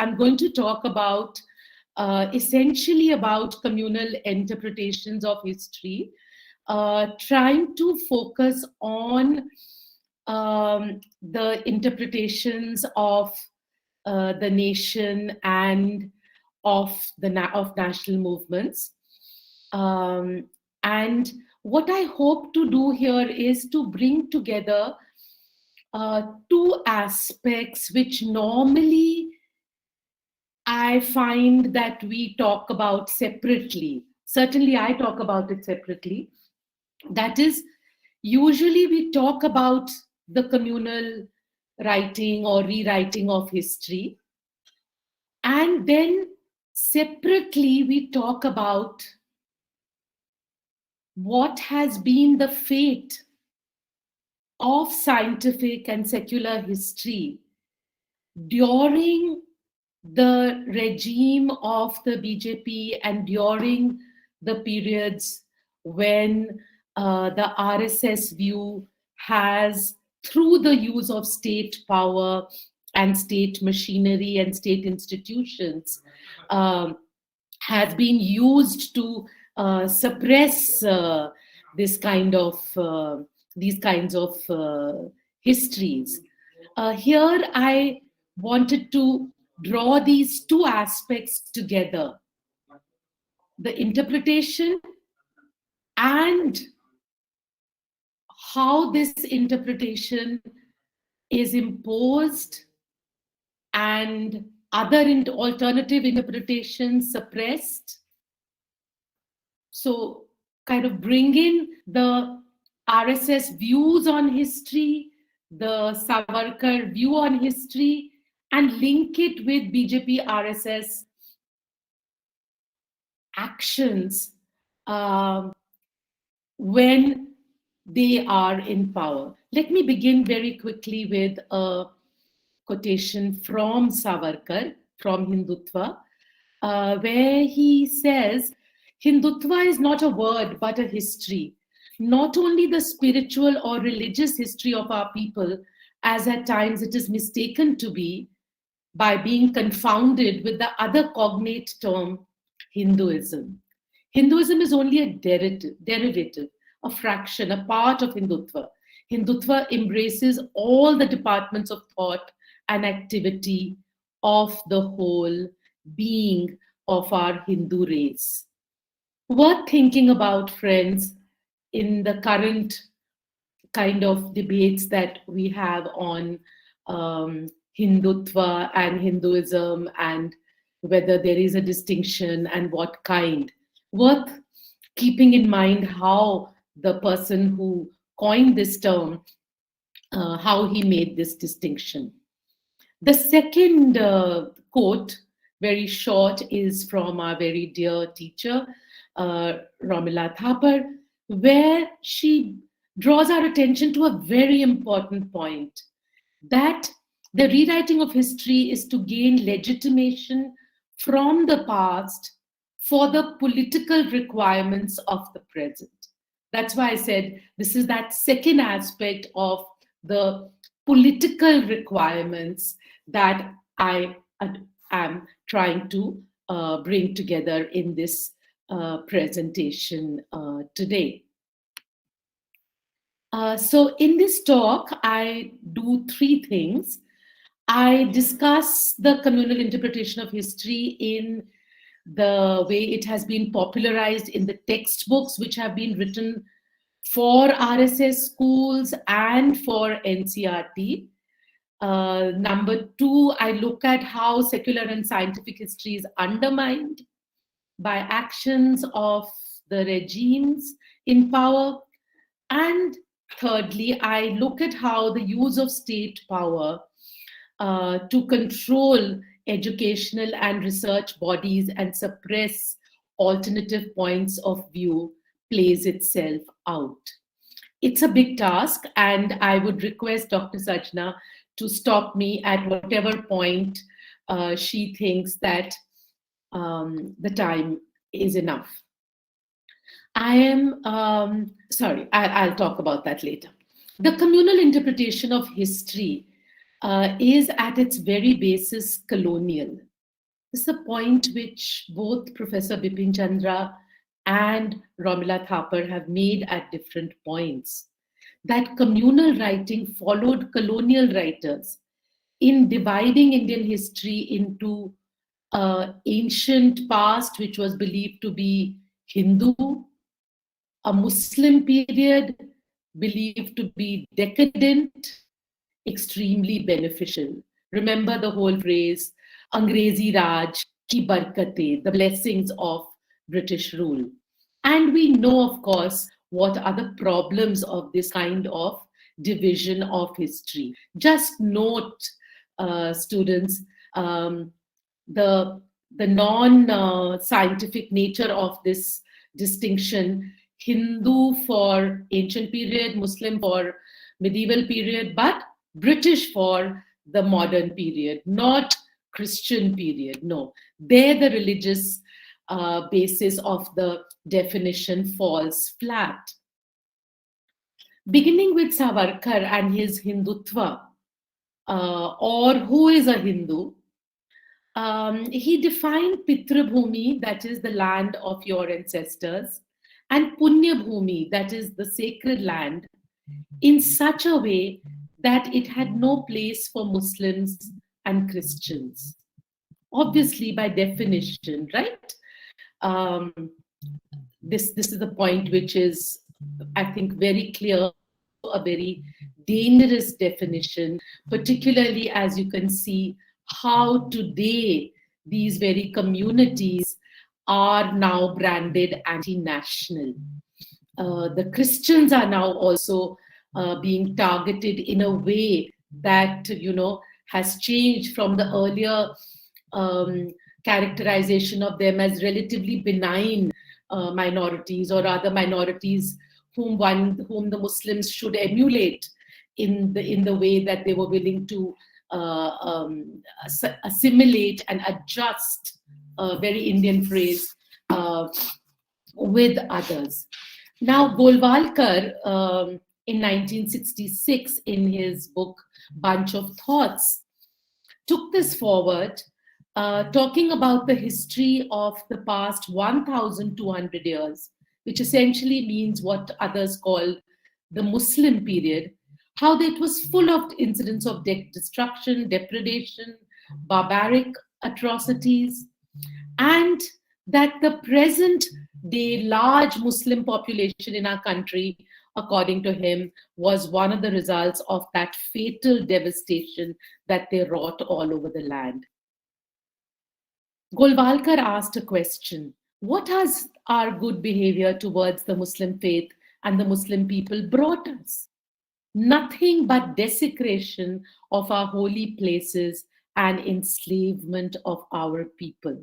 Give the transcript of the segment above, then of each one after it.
I'm going to talk about essentially about communal interpretations of history, trying to focus on the interpretations of the nation and of national movements. And what I hope to do here is to bring together two aspects which normally I find that we talk about separately. Certainly, I talk about it separately. That is, usually we talk about the communal writing or rewriting of history. And then separately, we talk about what has been the fate of scientific and secular history during the regime of the BJP and during the periods when the RSS view has, through the use of state power and state machinery and state institutions, has been used to suppress these kinds of histories. Here I wanted to draw these two aspects together: the interpretation and how this interpretation is imposed and other alternative interpretations suppressed. So kind of bring in the RSS views on history, the Savarkar view on history, and link it with BJP RSS actions when they are in power. Let me begin very quickly with a quotation from Savarkar, from Hindutva, where he says, "Hindutva is not a word, but a history, not only the spiritual or religious history of our people, as at times it is mistaken to be, by being confounded with the other cognate term, Hinduism. Hinduism is only a derivative, a fraction, a part of Hindutva. Hindutva embraces all the departments of thought and activity of the whole being of our Hindu race." Worth thinking about, friends, in the current kind of debates that we have on Hindutva and Hinduism and whether there is a distinction and what kind. Worth keeping in mind how the person who coined this term, how he made this distinction. The second quote, very short, is from our very dear teacher, Ramila Thapar, where she draws our attention to a very important point, that the rewriting of history is to gain legitimation from the past for the political requirements of the present. That's why I said this is that second aspect of the political requirements that I am trying to bring together in this presentation today. So in this talk, I do three things. I discuss the communal interpretation of history in the way it has been popularized in the textbooks which have been written for RSS schools and for NCERT. Number two, I look at how secular and scientific history is undermined by actions of the regimes in power. And thirdly, I look at how the use of state power to control educational and research bodies and suppress alternative points of view plays itself out. It's a big task, and I would request Dr. Sajna to stop me at whatever point she thinks that the time is enough. I am, sorry, I'll talk about that later. The communal interpretation of history is at its very basis colonial. This is a point which both Professor Bipin Chandra and Romila Thapar have made at different points. That communal writing followed colonial writers in dividing Indian history into ancient past, which was believed to be Hindu, a Muslim period believed to be decadent, extremely beneficial. Remember the whole phrase, Angrezi Raj ki barkate, the blessings of British rule. And we know, of course, what are the problems of this kind of division of history. Just note, students, the non-scientific nature of this distinction: Hindu for ancient period, Muslim for medieval period, but British for the modern period, not Christian period. No, there the religious basis of the definition falls flat. Beginning with Savarkar and his Hindutva, or who is a Hindu, he defined Pitra Bhumi, that is the land of your ancestors, and Punya Bhumi, that is the sacred land, in such a way that it had no place for Muslims and Christians. Obviously, by definition, right? This is a point which is, I think, very clear, a very dangerous definition, particularly as you can see how today these very communities are now branded anti-national. The Christians are now also being targeted in a way that, has changed from the earlier characterization of them as relatively benign minorities, or rather minorities whom the Muslims should emulate in the way that they were willing to assimilate and adjust, a very Indian phrase, with others. Now, Golwalkar, in 1966, in his book Bunch of Thoughts, took this forward, talking about the history of the past 1,200 years, which essentially means what others call the Muslim period, how it was full of incidents of destruction, depredation, barbaric atrocities, and that the present day large Muslim population in our country, according to him, was one of the results of that fatal devastation that they wrought all over the land. Golwalkar asked a question: what has our good behavior towards the Muslim faith and the Muslim people brought us? Nothing but desecration of our holy places and enslavement of our people.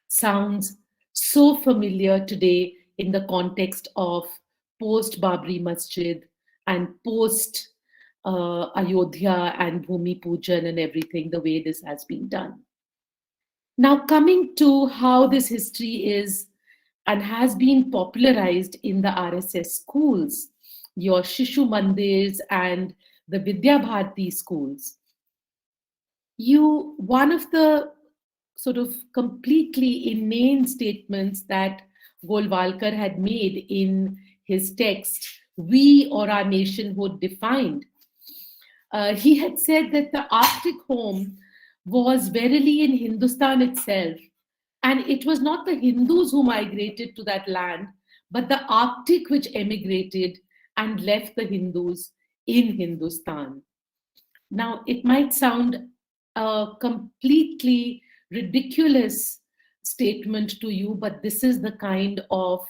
Sounds so familiar today in the context of post-Babri Masjid and post Ayodhya and Bhumi Pujan and everything, the way this has been done. Now, coming to how this history is and has been popularized in the RSS schools, your Shishu Mandirs and the Vidya Bharati schools. One of the sort of completely inane statements that Golwalkar had made in his text, We or Our Nationhood Defined, he had said that the Arctic home was verily in Hindustan itself, and it was not the Hindus who migrated to that land, but the Arctic which emigrated and left the Hindus in Hindustan. Now, it might sound a completely ridiculous statement to you, but this is the kind of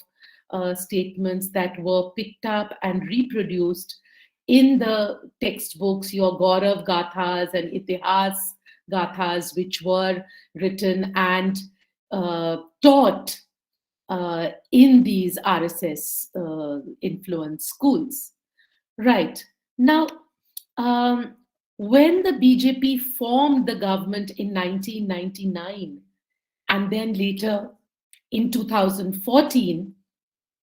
statements that were picked up and reproduced in the textbooks, your Gaurav Gathas and Itihas Gathas, which were written and taught in these RSS influenced schools. Right. Now, when the BJP formed the government in 1999, and then later in 2014,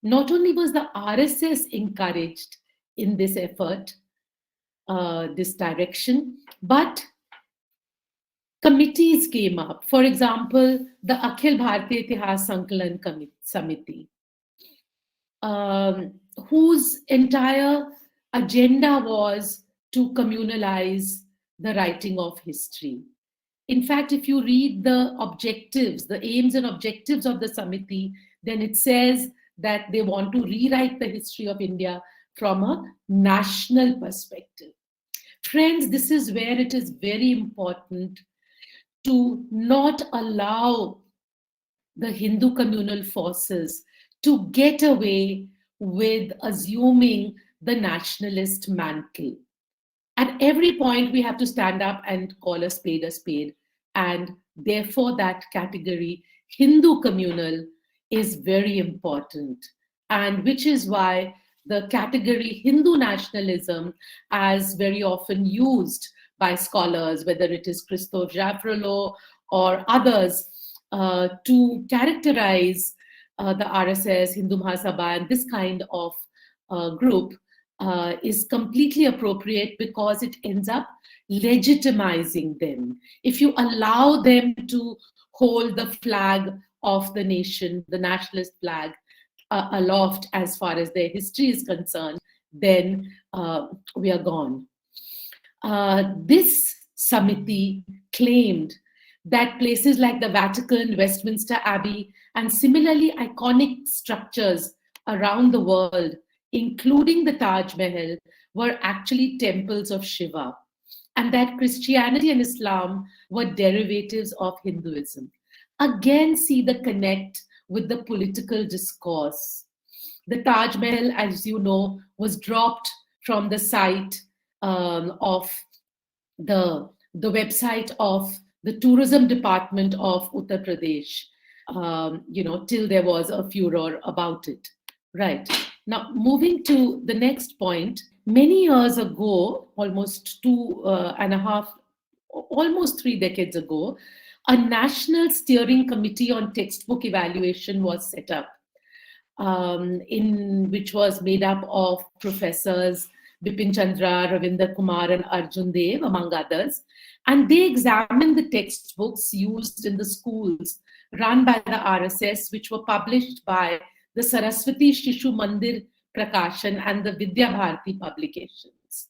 not only was the RSS encouraged in this effort, this direction, but Committees came up. For example, the Akhil Bharatiya Itihas Sankalan Samiti, whose entire agenda was to communalize the writing of history. In fact, if you read the objectives, the aims and objectives of the Samiti, then it says that they want to rewrite the history of India from a national perspective. Friends, this is where it is very important to not allow the Hindu communal forces to get away with assuming the nationalist mantle. At every point, we have to stand up and call a spade a spade. And therefore, that category, Hindu communal, is very important. And which is why the category Hindu nationalism, as very often used by scholars, whether it is Christophe Jaffrelot or others, to characterize the RSS, Hindu Mahasabha, and this kind of group is completely appropriate because it ends up legitimizing them. If you allow them to hold the flag of the nation, the nationalist flag, aloft as far as their history is concerned, then we are gone. This Samiti claimed that places like the Vatican, Westminster Abbey, and similarly iconic structures around the world, including the Taj Mahal, were actually temples of Shiva, and that Christianity and Islam were derivatives of Hinduism. Again, see the connect with the political discourse. The Taj Mahal, as you know, was dropped from the site of the website of the tourism department of Uttar Pradesh, till there was a furor about it. Right. Now, moving to the next point, many years ago, almost 2.5, almost 3 decades ago, a national steering committee on textbook evaluation was set up, which was made up of professors Bipin Chandra, Ravinder Kumar, and Arjun Dev, among others. And they examined the textbooks used in the schools run by the RSS, which were published by the Saraswati Shishu Mandir Prakashan and the Vidya Bharati publications.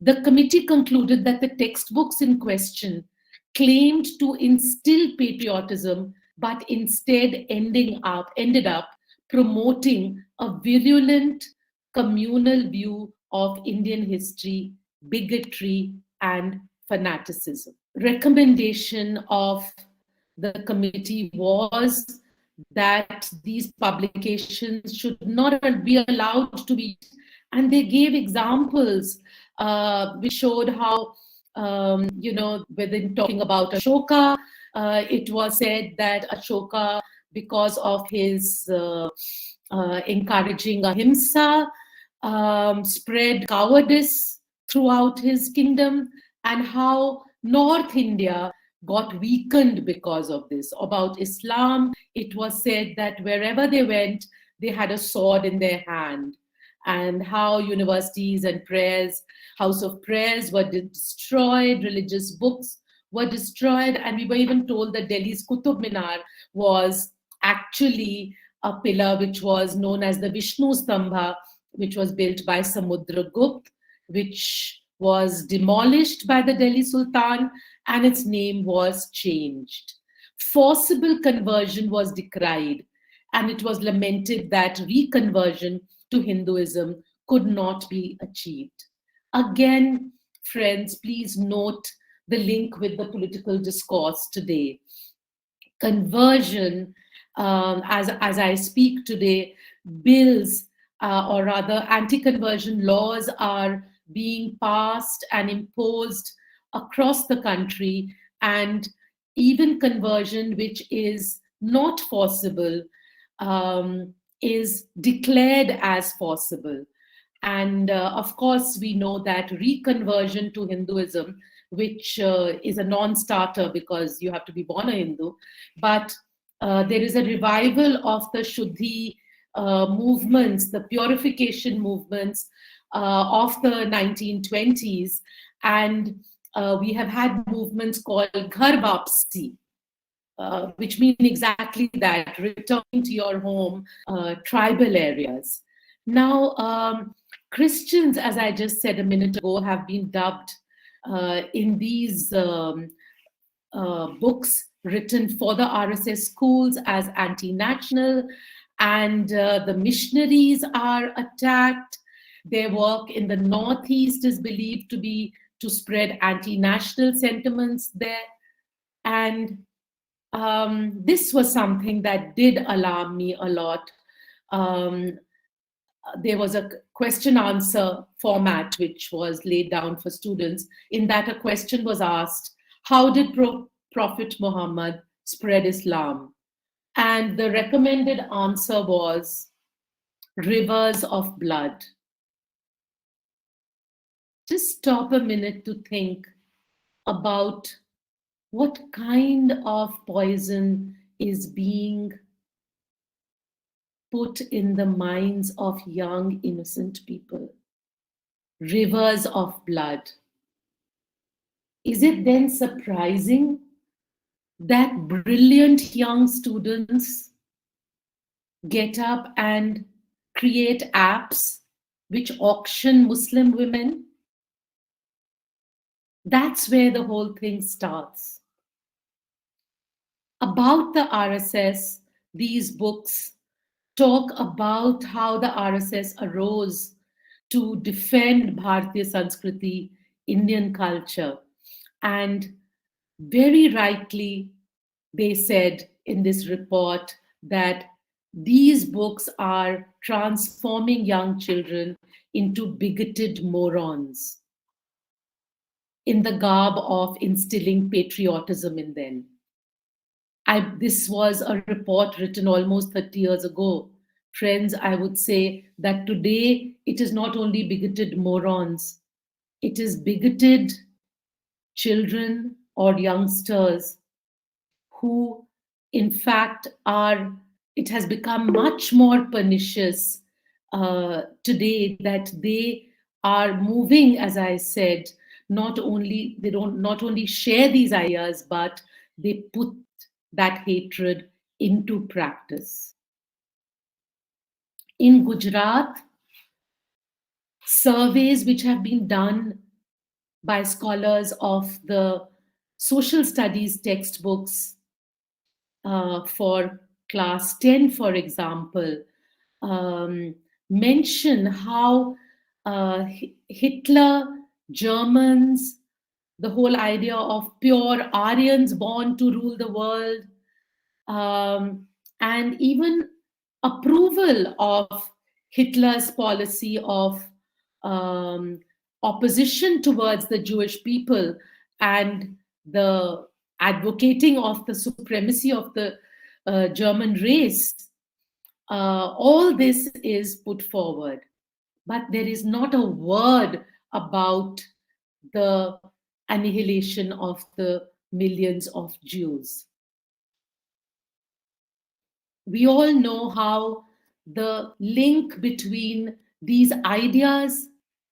The committee concluded that the textbooks in question claimed to instill patriotism, but instead ended up promoting a virulent communal view of Indian history, bigotry, and fanaticism. Recommendation of the committee was that these publications should not be allowed to be, and they gave examples which showed how, when talking about Ashoka, it was said that Ashoka, because of his encouraging ahimsa, spread cowardice throughout his kingdom, and how North India got weakened because of this. About Islam, it was said that wherever they went, they had a sword in their hand, and how universities and house of prayers were destroyed, religious books were destroyed, and we were even told that Delhi's Qutub Minar was actually a pillar which was known as the Vishnu Stambha, which was built by Samudragupta, which was demolished by the Delhi Sultan, and its name was changed. Forcible conversion was decried, and it was lamented that reconversion to Hinduism could not be achieved. Again, friends, please note the link with the political discourse today. Conversion, as I speak today, bills, or rather anti-conversion laws are being passed and imposed across the country, and even conversion which is not forcible is declared as possible. And of course, we know that reconversion to Hinduism, which is a non-starter because you have to be born a Hindu, but there is a revival of the Shuddhi movements, the purification movements of the 1920s, and we have had movements called Ghar Vapsi, which mean exactly that, returning to your home, tribal areas. Now, Christians, as I just said a minute ago, have been dubbed in these books written for the RSS schools as anti-national, and the missionaries are attacked. Their work in the Northeast is believed to be to spread anti-national sentiments there. And this was something that did alarm me a lot. There was a question answer format which was laid down for students. In that, a question was asked, how did Prophet Muhammad spread Islam? And the recommended answer was rivers of blood. Just stop a minute to think about what kind of poison is being put in the minds of young, innocent people. Rivers of blood. Is it then surprising that brilliant young students get up and create apps which auction Muslim women? That's where the whole thing starts. About the RSS, these books talk about how the RSS arose to defend Bharatiya Sanskriti, Indian culture. And very rightly, they said in this report that these books are transforming young children into bigoted morons in the garb of instilling patriotism in them. This was a report written almost 30 years ago. Friends, I would say that today it is not only bigoted morons, it is bigoted children or youngsters who, in fact, it has become much more pernicious today that they are moving, as I said, they don't not only share these ideas, but they put that hatred into practice. In Gujarat, surveys which have been done by scholars of the social studies textbooks for class 10, for example, mention how Hitler, Germans, the whole idea of pure Aryans born to rule the world, and even approval of Hitler's policy of opposition towards the Jewish people and the advocating of the supremacy of the German race. All this is put forward, but there is not a word about the annihilation of the millions of Jews. We all know how the link between these ideas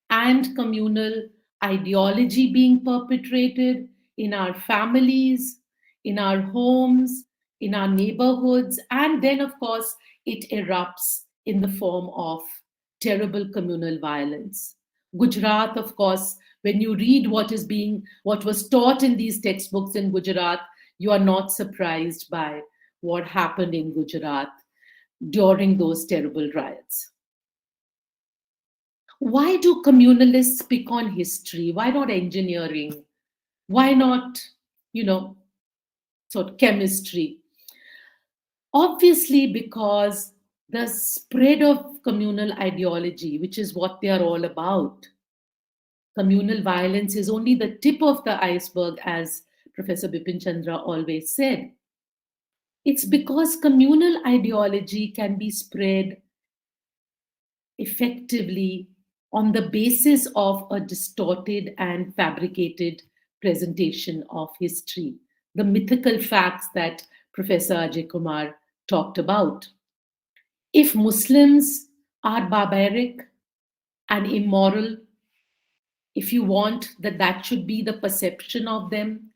and communal ideology being perpetrated in our families, in our homes, in our neighborhoods, and then, of course, it erupts in the form of terrible communal violence. Gujarat, of course, when you read what was taught in these textbooks in Gujarat, you are not surprised by what happened in Gujarat during those terrible riots. Why do communalists pick on history? Why not engineering? Why not, sort of chemistry? Obviously, because the spread of communal ideology, which is what they are all about, communal violence is only the tip of the iceberg, as Professor Bipin Chandra always said. It's because communal ideology can be spread effectively on the basis of a distorted and fabricated presentation of history, the mythical facts that Professor Ajay Kumar talked about. If Muslims are barbaric and immoral, if you want that that should be the perception of them,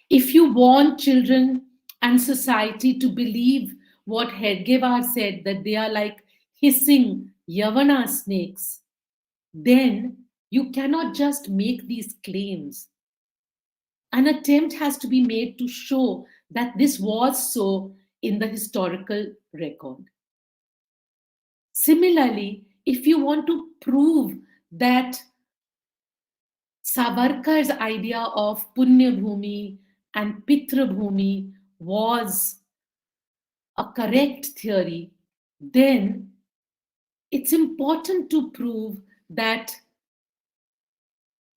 if you want children and society to believe what Hedgewar said, that they are like hissing Yavana snakes, then you cannot just make these claims. An attempt has to be made to show that this was so in the historical record. Similarly, if you want to prove that Savarkar's idea of Punya Bhumi and Pitra Bhumi was a correct theory, then it's important to prove that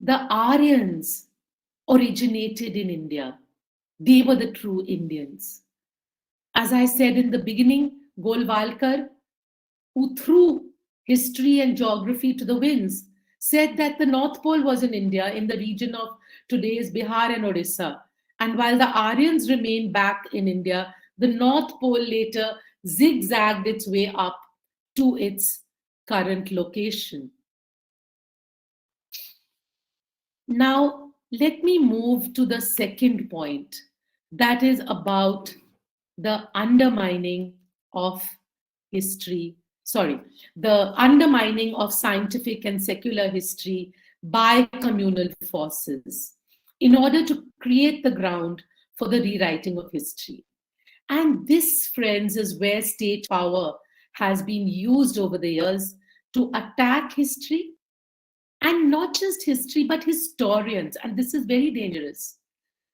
the Aryans originated in India. They were the true Indians. As I said in the beginning, Golwalkar, who threw history and geography to the winds, said that the North Pole was in India, in the region of today's Bihar and Orissa. And while the Aryans remained back in India, the North Pole later zigzagged its way up to its current location. Now, let me move to the second point, that is about the undermining of history, the undermining of scientific and secular history by communal forces in order to create the ground for the rewriting of history. And this, friends, is where state power has been used over the years to attack history, and not just history, but historians, and this is very dangerous,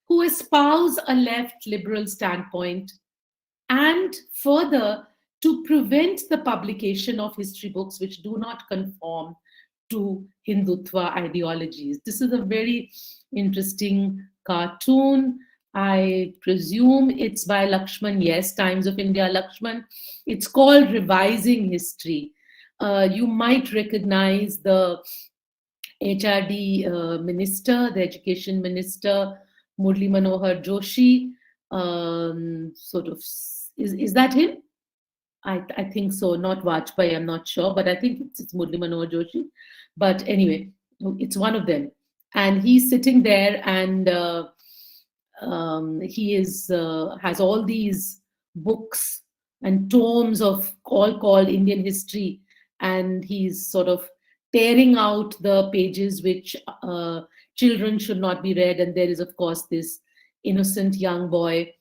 who espouse a left liberal standpoint, and further to prevent the publication of history books which do not conform to Hindutva ideologies. This is a very interesting cartoon. I presume it's by Lakshman. Yes, Times of India, Lakshman. It's called Revising History. You might recognize the HRD minister, the education minister, Murli Manohar Joshi. Is that him? I think so. Not Vajpayee, I'm not sure, but I think it's Murli Manohar Joshi. But anyway, it's one of them. And he's sitting there, and he has all these books and tomes of all called Indian history, and he's sort of tearing out the pages which children should not be read. And there is, of course, this innocent young boy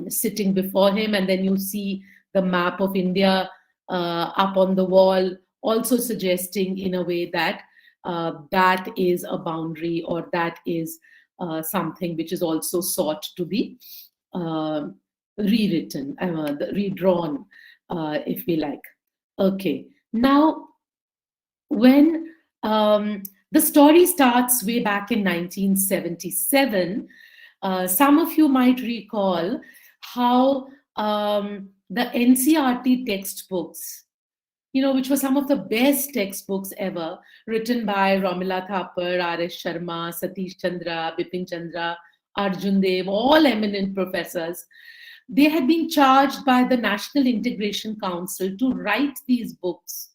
sitting before him, and then you see the map of India up on the wall, also suggesting in a way that that is a boundary, or that is something which is also sought to be rewritten, redrawn, if we like. Okay, now when the story starts way back in 1977, some of you might recall how the NCRT textbooks, which were some of the best textbooks ever, written by Romila Thapar, R.S. Sharma, Satish Chandra, Bipin Chandra, Arjun Dev, all eminent professors, they had been charged by the National Integration Council to write these books,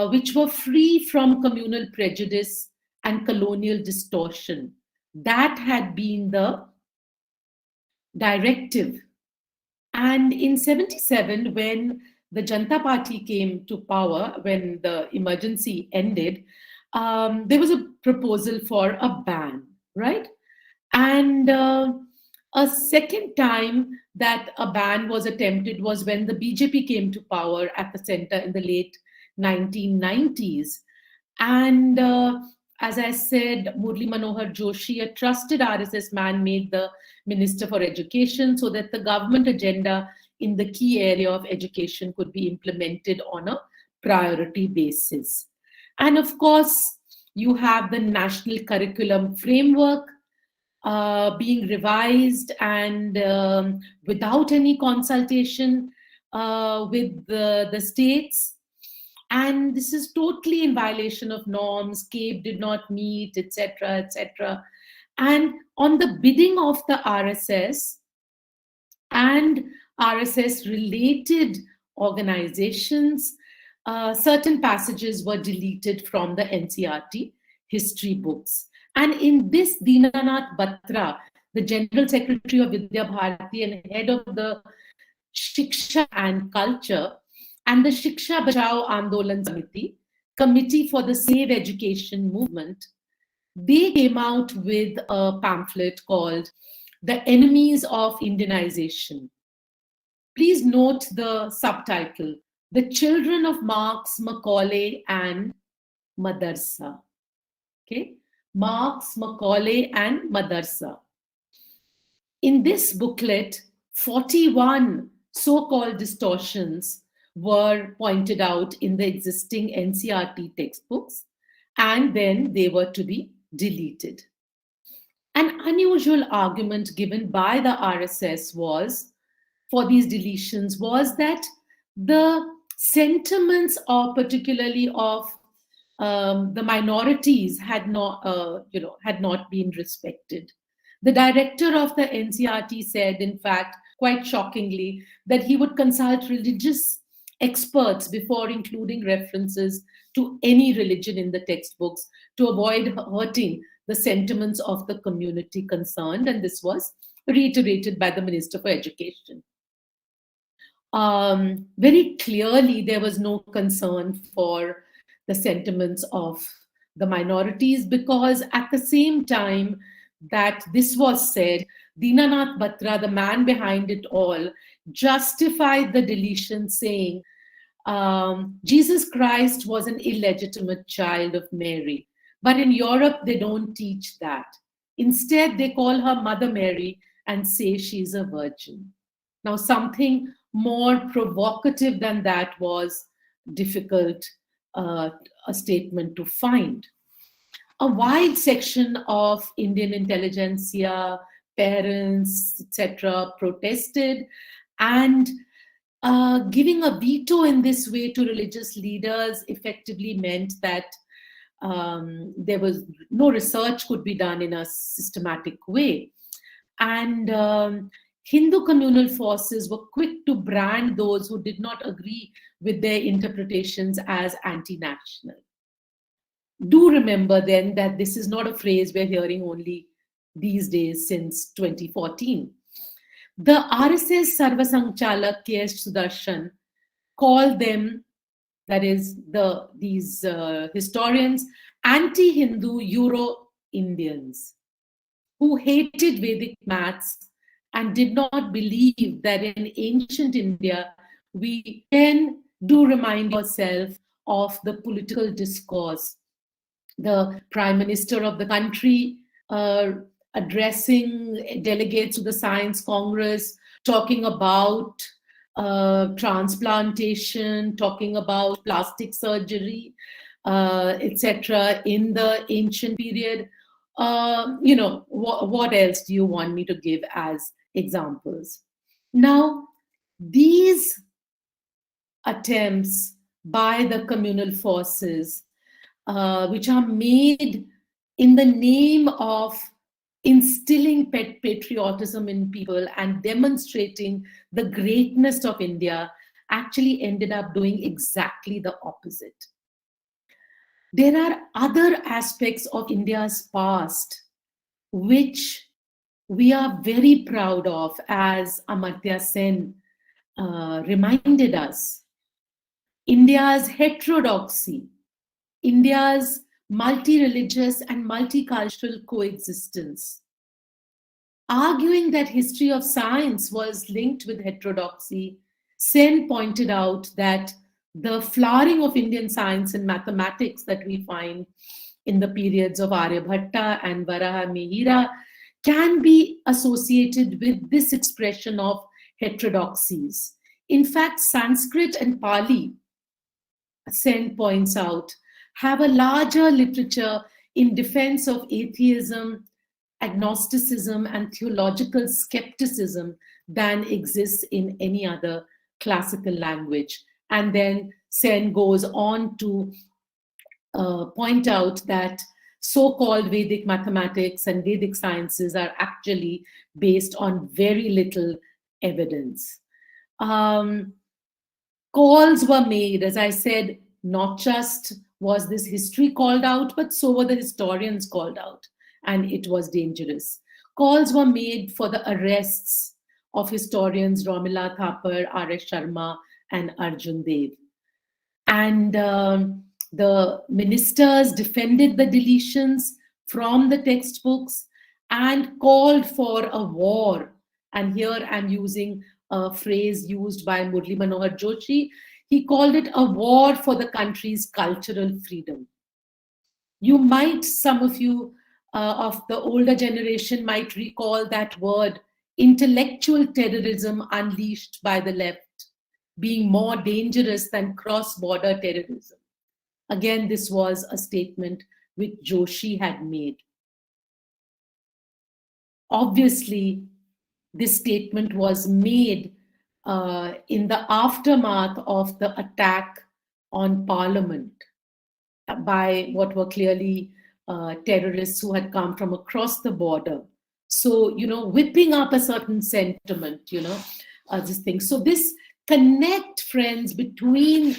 which were free from communal prejudice and colonial distortion. That had been the directive. And in 77, when the Janata Party came to power, when the emergency ended, there was a proposal for a ban, right? And a second time that a ban was attempted was when the BJP came to power at the center in the late 1990s. And as I said, Murli Manohar Joshi, a trusted RSS man, made the Minister for Education so that the government agenda in the key area of education could be implemented on a priority basis. And of course, you have the National Curriculum Framework being revised, and without any consultation with the states. And this is totally in violation of norms. CAPE did not meet, etc., etc. And on the bidding of the RSS and RSS related organizations, certain passages were deleted from the NCERT history books. And in this, Dinanath Batra, the General Secretary of Vidya Bharati and head of the Shiksha and Culture, and the Shiksha Bachao Andolan Samiti, Committee for the Save Education Movement, they came out with a pamphlet called The Enemies of Indianization. Please note the subtitle, The Children of Marx, Macaulay, and Madarsa. Okay, Marx, Macaulay, and Madarsa. In this booklet, 41 so-called distortions were pointed out in the existing NCERT textbooks, and then they were to be deleted. An unusual argument given by the RSS was, for these deletions, was that the sentiments of particularly of the minorities had not been respected. The director of the NCERT said, in fact, quite shockingly, that he would consult religious experts before including references to any religion in the textbooks to avoid hurting the sentiments of the community concerned, and this was reiterated by the Minister for Education. Very clearly, there was no concern for the sentiments of the minorities, because at the same time that this was said, Dinanath Batra, the man behind it all, justified the deletion, saying, Jesus Christ was an illegitimate child of Mary. But in Europe, they don't teach that. Instead, they call her Mother Mary and say she's a virgin. Now, something more provocative than that was difficult a statement to find. A wide section of Indian intelligentsia, parents, etc., protested, and giving a veto in this way to religious leaders effectively meant that there was no research could be done in a systematic way. And Hindu communal forces were quick to brand those who did not agree with their interpretations as anti-national. Do remember then that this is not a phrase we're hearing only these days since 2014. The RSS Sarvasanchalak K.S. Sudarshan called them, that is, these historians, anti-Hindu Euro-Indians who hated Vedic maths and did not believe that in ancient India we can do remind yourself of the political discourse. The Prime Minister of the country addressing delegates to the Science Congress, talking about transplantation, talking about plastic surgery, etc. in the ancient period. What else do you want me to give as examples? Now, these attempts by the communal forces, which are made in the name of instilling patriotism in people and demonstrating the greatness of India, actually ended up doing exactly the opposite. There are other aspects of India's past which we are very proud of, as Amartya Sen reminded us. India's heterodoxy, India's multi-religious and multicultural coexistence. Arguing that history of science was linked with heterodoxy, Sen pointed out that the flowering of Indian science and mathematics that we find in the periods of Aryabhatta and Varaha Mihira can be associated with this expression of heterodoxies. In fact, Sanskrit and Pali, Sen points out, have a larger literature in defense of atheism, agnosticism, and theological skepticism than exists in any other classical language. And then Sen goes on to point out that so-called Vedic mathematics and Vedic sciences are actually based on very little evidence. Calls were made, as I said, not just was this history called out, but so were the historians called out, and it was dangerous. Calls were made for the arrests of historians Romila Thapar, R.S. Sharma, and Arjun Dev. And the ministers defended the deletions from the textbooks and called for a war. And here I'm using a phrase used by Murli Manohar Joshi. He called it a war for the country's cultural freedom. You might, some of you of the older generation might recall that word, intellectual terrorism unleashed by the left, being more dangerous than cross-border terrorism. Again, this was a statement which Joshi had made. Obviously, this statement was made in the aftermath of the attack on Parliament by what were clearly terrorists who had come from across the border. So, whipping up a certain sentiment, this thing. So this connect, friends, between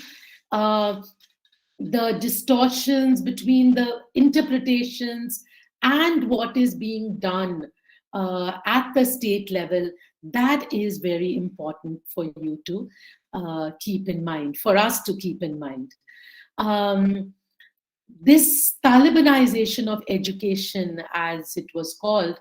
the distortions, between the interpretations and what is being done at the state level, that is very important for you to keep in mind, for us to keep in mind. This Talibanization of education, as it was called,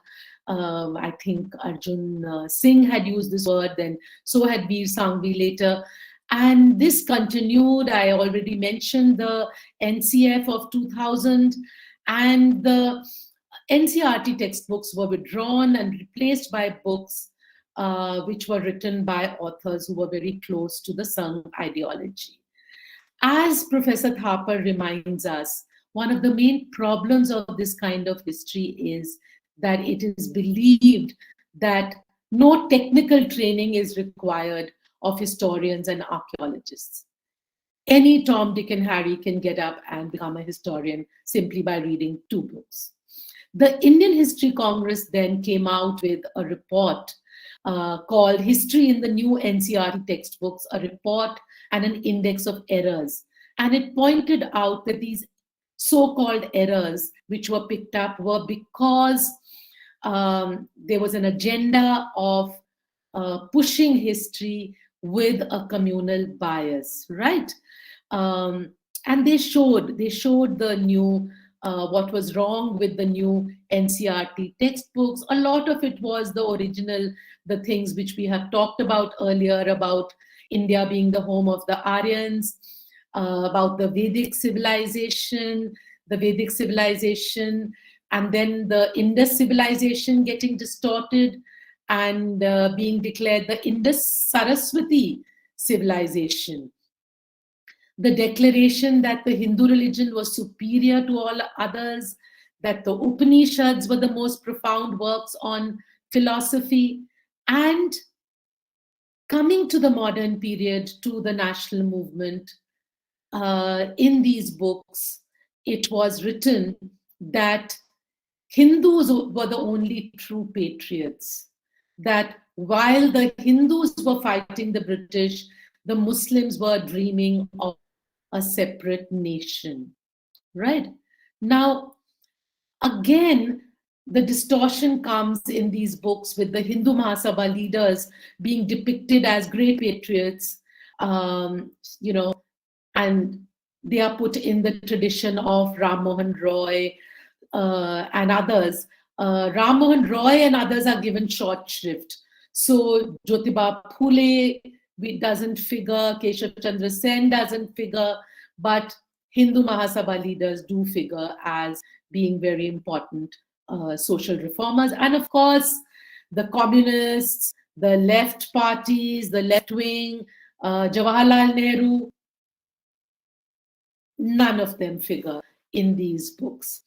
I think Arjun Singh had used this word, then so had Veer Sanghvi later. And this continued. I already mentioned the NCF of 2000, and the NCERT textbooks were withdrawn and replaced by books which were written by authors who were very close to the Sangh ideology. As Professor Thapar reminds us, one of the main problems of this kind of history is that it is believed that no technical training is required of historians and archaeologists. Any Tom, Dick, and Harry can get up and become a historian simply by reading 2 books. The Indian History Congress then came out with a report called History in the New NCERT Textbooks, a report and an index of errors. And it pointed out that these so-called errors which were picked up were because there was an agenda of pushing history with a communal bias, right? And they showed the new, what was wrong with the new NCERT textbooks. A lot of it was the original, the things which we have talked about earlier about India being the home of the Aryans, about the Vedic civilization, and then the Indus civilization getting distorted and being declared the Indus-Saraswati civilization. The declaration that the Hindu religion was superior to all others, that the Upanishads were the most profound works on philosophy, and coming to the modern period, to the national movement, in these books, it was written that Hindus were the only true patriots, that while the Hindus were fighting the British, the Muslims were dreaming of a separate nation, right? Now, again, the distortion comes in these books with the Hindu Mahasabha leaders being depicted as great patriots, and they are put in the tradition of Ram Mohan Roy and others. Ram Mohan Roy and others are given short shrift. So Jyotiba Phule doesn't figure, Keshav Chandra Sen doesn't figure, but Hindu Mahasabha leaders do figure as being very important social reformers. And of course, the communists, the left parties, the left wing, Jawaharlal Nehru, none of them figure in these books.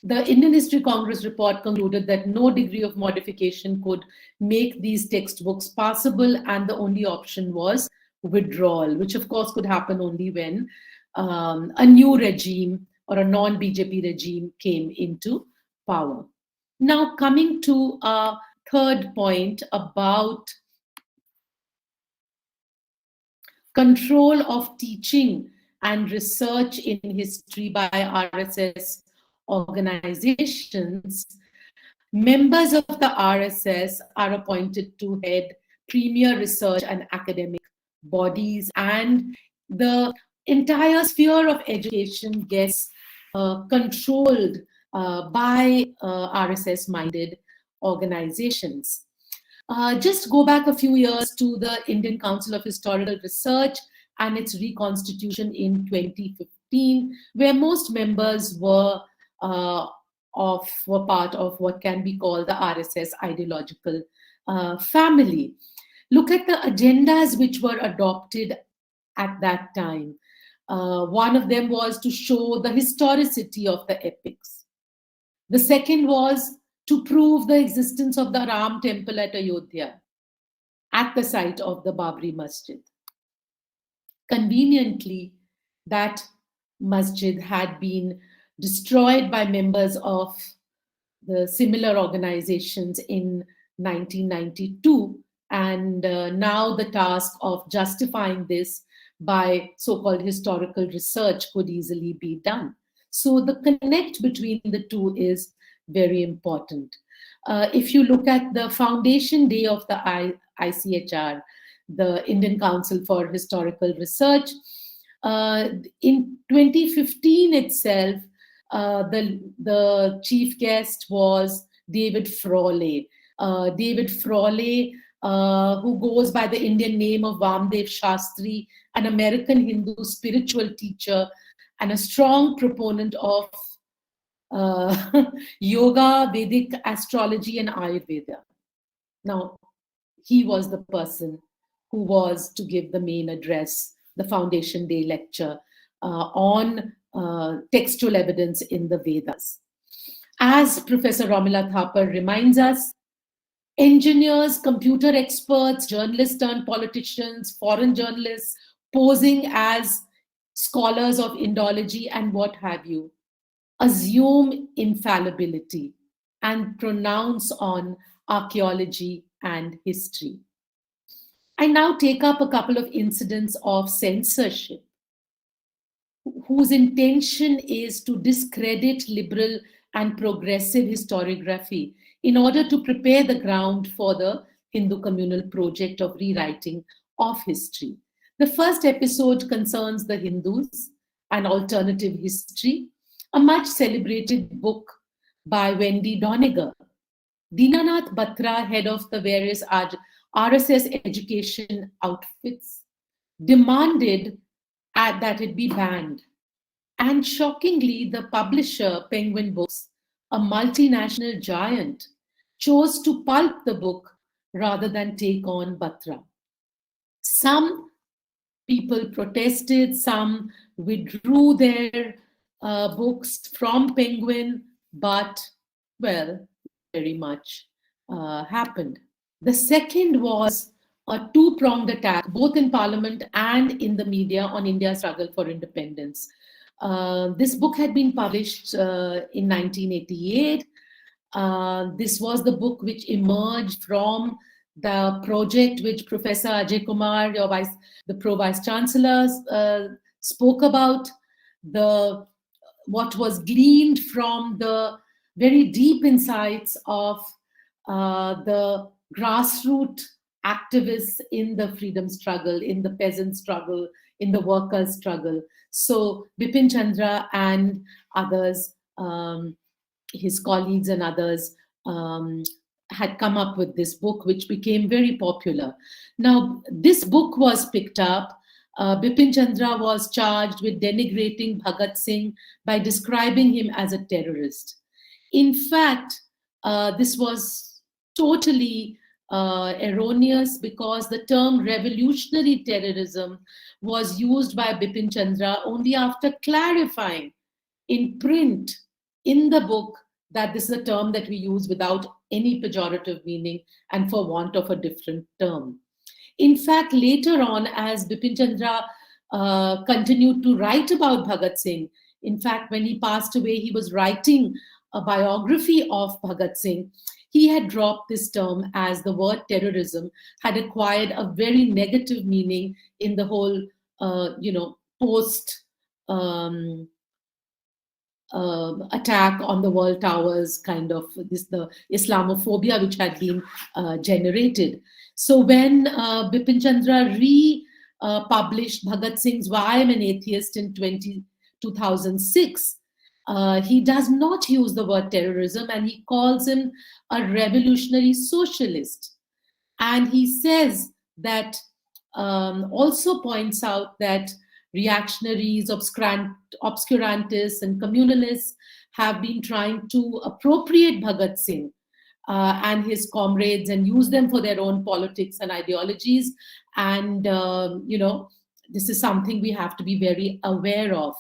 The Indian History Congress report concluded that no degree of modification could make these textbooks passable, and the only option was withdrawal, which of course could happen only when a new regime or a non-BJP regime came into power. Now, coming to a third point about control of teaching and research in history by RSS organizations, members of the RSS are appointed to head premier research and academic bodies, and the entire sphere of education gets controlled by RSS-minded organizations. Just go back a few years to the Indian Council of Historical Research and its reconstitution in 2015, where most members were part of what can be called the RSS ideological family. Look at the agendas which were adopted at that time. One of them was to show the historicity of the epics. The second was to prove the existence of the Ram temple at Ayodhya, at the site of the Babri Masjid. Conveniently, that masjid had been destroyed by members of the similar organizations in 1992, and now the task of justifying this by so-called historical research could easily be done. So the connect between the two is very important. If you look at the foundation day of the ICHR, the Indian Council for Historical Research, in 2015 itself, the chief guest was David Frawley. David Frawley, who goes by the Indian name of Vamdev Shastri, an American Hindu spiritual teacher and a strong proponent of yoga, Vedic astrology, and Ayurveda. Now, he was the person who was to give the main address, the Foundation Day lecture on textual evidence in the Vedas. As Professor Romila Thapar reminds us, engineers, computer experts, journalists turned politicians, foreign journalists posing as scholars of Indology and what have you, assume infallibility and pronounce on archaeology and history. I now take up a couple of incidents of censorship whose intention is to discredit liberal and progressive historiography in order to prepare the ground for the Hindu communal project of rewriting of history. The first episode concerns the Hindus, an alternative history, a much celebrated book by Wendy Doniger. Dinanath Batra, head of the various RSS education outfits, demanded that it be banned. And shockingly, the publisher, Penguin Books, a multinational giant, chose to pulp the book rather than take on Batra. Some people protested, some withdrew their books from Penguin, but, well, very much happened. The second was a two-pronged attack, both in Parliament and in the media, on India's struggle for independence. This book had been published in 1988. This was the book which emerged from the project which Professor Ajay Kumar, the Pro-Vice Chancellor, spoke about, what was gleaned from the very deep insights of the grassroots activists in the freedom struggle, in the peasant struggle, in the workers' struggle. So Bipin Chandra and others, his colleagues and others, had come up with this book, which became very popular. Now, this book was picked up. Bipin Chandra was charged with denigrating Bhagat Singh by describing him as a terrorist. In fact, this was totally erroneous, because the term revolutionary terrorism was used by Bipin Chandra only after clarifying in print in the book that this is a term that we use without any pejorative meaning and for want of a different term. In fact, later on, as Bipin Chandra continued to write about Bhagat Singh, in fact, when he passed away, he was writing a biography of Bhagat Singh. he had dropped this term as the word terrorism had acquired a very negative meaning in the whole, post um, attack on the world towers, kind of the Islamophobia which had been generated. So when Bipin Chandra published Bhagat Singh's Why I'm an Atheist in 2006, he does not use the word terrorism, and he calls him a revolutionary socialist. And he says that, also points out that reactionaries, obscurantists, and communalists have been trying to appropriate Bhagat Singh and his comrades and use them for their own politics and ideologies. And, this is something we have to be very aware of.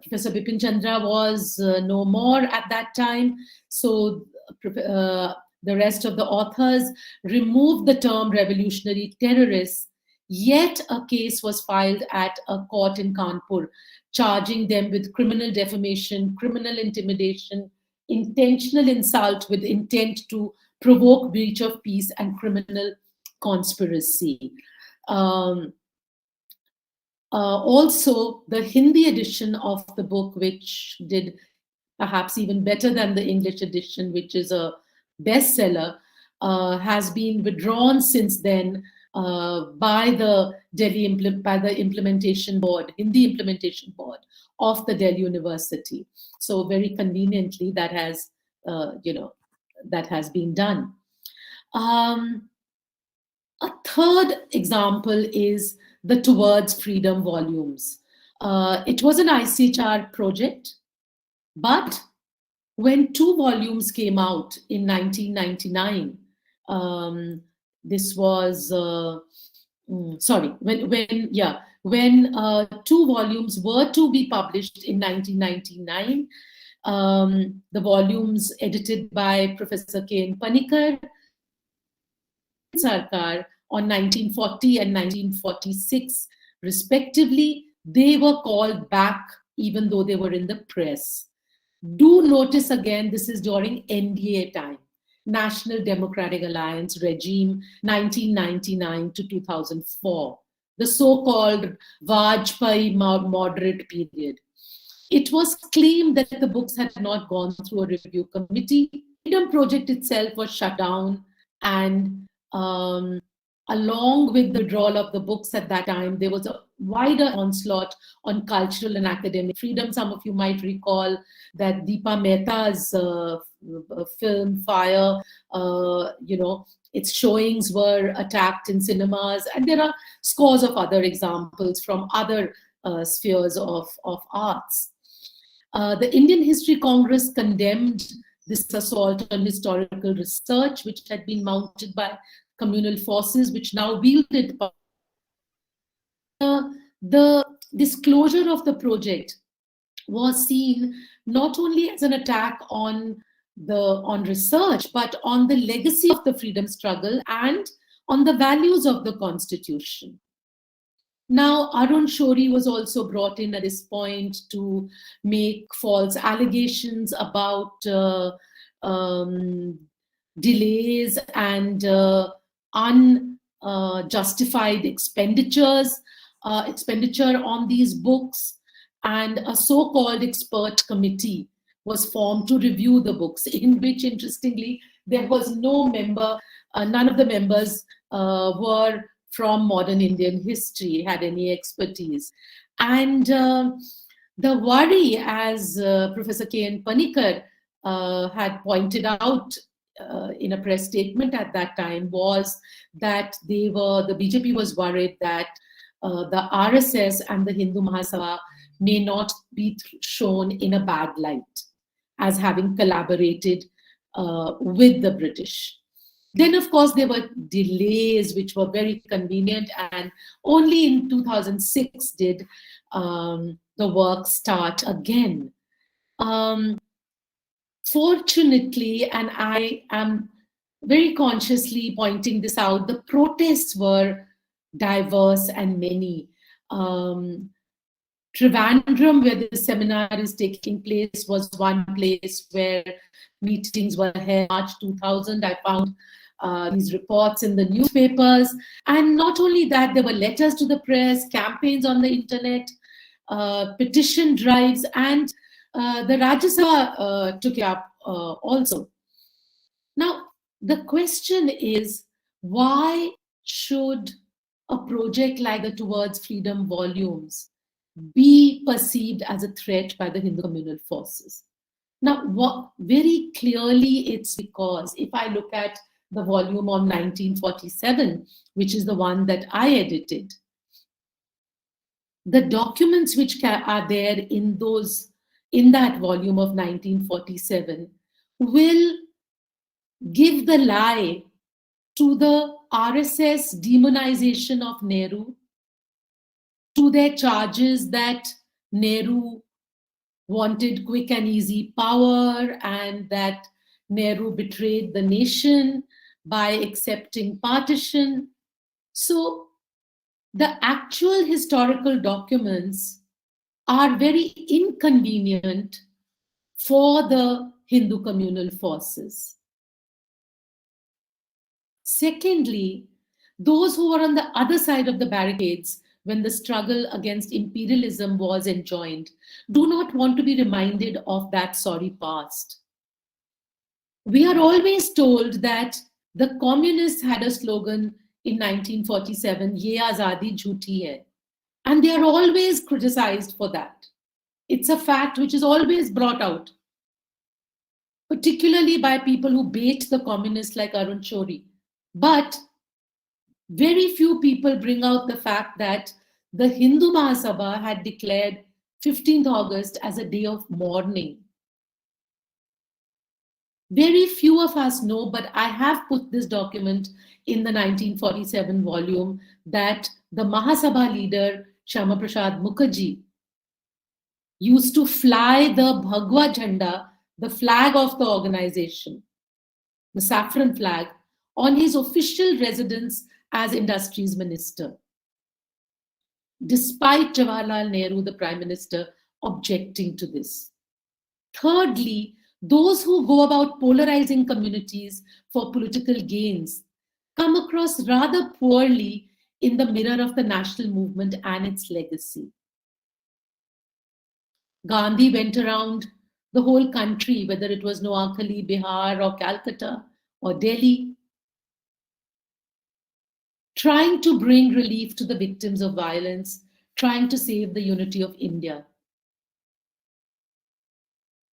Professor Bipin Chandra was no more at that time, so the rest of the authors removed the term revolutionary terrorists. Yet a case was filed at a court in Kanpur, charging them with criminal defamation, criminal intimidation, intentional insult with intent to provoke breach of peace, and criminal conspiracy. Also, the Hindi edition of the book, which did perhaps even better than the English edition, which is a bestseller, has been withdrawn since then by the implementation board, Hindi implementation board of the Delhi University. So very conveniently, that has been done. A third example is the Towards Freedom volumes. It was an ICHR project, but when 2 volumes came out in 1999, this was when 2 volumes were to be published in 1999, the volumes edited by Professor K.N. Panikkar Sarkar on 1940 and 1946 respectively, they were called back even though they were in the press. Do notice again, this is during NDA time, National Democratic Alliance regime, 1999 to 2004, the so-called Vajpayee moderate period. It was claimed that the books had not gone through a review committee. The Freedom Project itself was shut down, and along with the withdrawal of the books at that time, there was a wider onslaught on cultural and academic freedom. Some of you might recall that Deepa Mehta's film Fire, its showings were attacked in cinemas, and there are scores of other examples from other spheres of arts. The Indian History Congress condemned this assault on historical research, which had been mounted by communal forces, which now wielded power. The disclosure of the project was seen not only as an attack on research, but on the legacy of the freedom struggle and on the values of the Constitution. Now, Arun Shourie was also brought in at this point to make false allegations about delays and unjustified expenditure on these books, and a so-called expert committee was formed to review the books, in which, interestingly, there was no member, none of the members were from modern Indian history, had any expertise. And the worry, as Professor K.N. Panikkar had pointed out in a press statement at that time, was that the BJP was worried that the RSS and the Hindu Mahasabha may not be shown in a bad light as having collaborated with the British. Then, of course, there were delays which were very convenient, and only in 2006 did the work start again. Fortunately, and I am very consciously pointing this out, the protests were diverse and many. Trivandrum, where the seminar is taking place, was one place where meetings were held. March 2000, I found these reports in the newspapers. And not only that, there were letters to the press, campaigns on the internet, petition drives, and the Rajya Sabha took it up also. Now, the question is, why should a project like the Towards Freedom volumes be perceived as a threat by the Hindu communal forces? Now, very clearly, it's because if I look at the volume on 1947, which is the one that I edited, the documents which are there in that volume of 1947 will give the lie to the RSS demonization of Nehru, to their charges that Nehru wanted quick and easy power and that Nehru betrayed the nation by accepting partition. So the actual historical documents are very inconvenient for the Hindu communal forces. Secondly, those who were on the other side of the barricades when the struggle against imperialism was enjoined do not want to be reminded of that sorry past. We are always told that the communists had a slogan in 1947, "Ye Azadi Jhuti Hai," and they are always criticized for that. It's a fact which is always brought out, particularly by people who bait the communists like Arun Shourie. But very few people bring out the fact that the Hindu Mahasabha had declared 15th August as a day of mourning. Very few of us know, but I have put this document in the 1947 volume that the Mahasabha leader, Shyama Prasad Mukherjee, used to fly the Bhagwa Jhanda, the flag of the organization, the saffron flag, on his official residence as Industries Minister, despite Jawaharlal Nehru, the Prime Minister, objecting to this. Thirdly, those who go about polarizing communities for political gains come across rather poorly in the mirror of the national movement and its legacy. Gandhi went around the whole country, whether it was Noakhali, Bihar, or Calcutta, or Delhi, trying to bring relief to the victims of violence, trying to save the unity of India.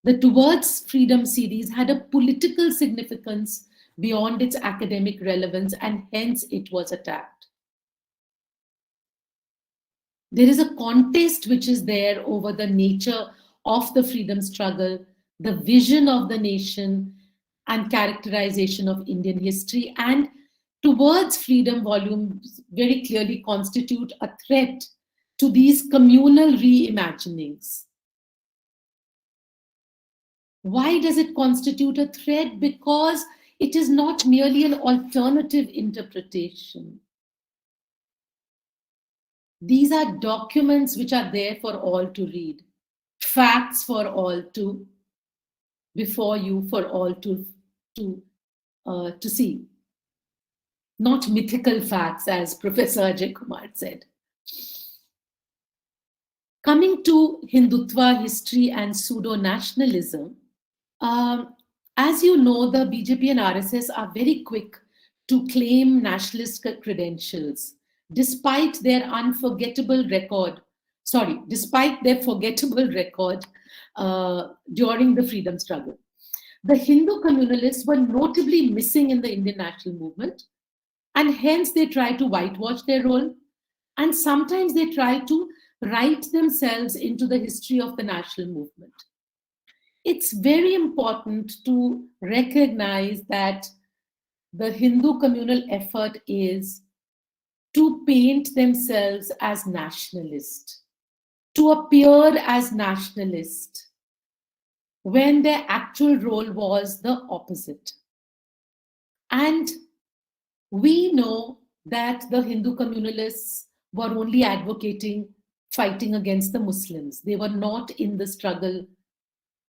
The Towards Freedom series had a political significance beyond its academic relevance, and hence it was attacked. There is a contest which is there over the nature of the freedom struggle, the vision of the nation, and characterization of Indian history. And Towards Freedom volumes very clearly constitute a threat to these communal reimaginings. Why does it constitute a threat? Because it is not merely an alternative interpretation. These are documents which are there for all to read, facts for all to, before you, for all to see. Not mythical facts, as Professor Ajay Kumar said. Coming to Hindutva history and pseudo-nationalism, as you know, the BJP and RSS are very quick to claim nationalist credentials, despite their forgettable record during the freedom struggle. The Hindu communalists were notably missing in the Indian national movement, and hence they try to whitewash their role, and sometimes they try to write themselves into the history of the national movement. It's very important to recognize that the Hindu communal effort is to paint themselves as nationalist, to appear as nationalist, when their actual role was the opposite. And we know that the Hindu communalists were only advocating fighting against the Muslims. They were not in the struggle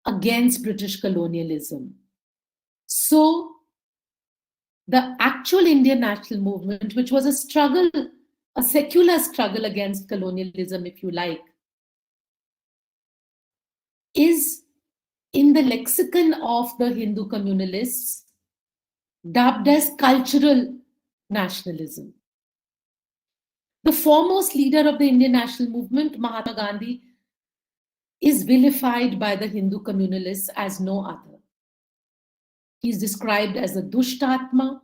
against British colonialism. So the actual Indian national movement, which was a struggle, a secular struggle against colonialism, if you like, is in the lexicon of the Hindu communalists dubbed as cultural nationalism. The foremost leader of the Indian national movement, Mahatma Gandhi, is vilified by the Hindu communalists as no other. He is described as a Dushtatma.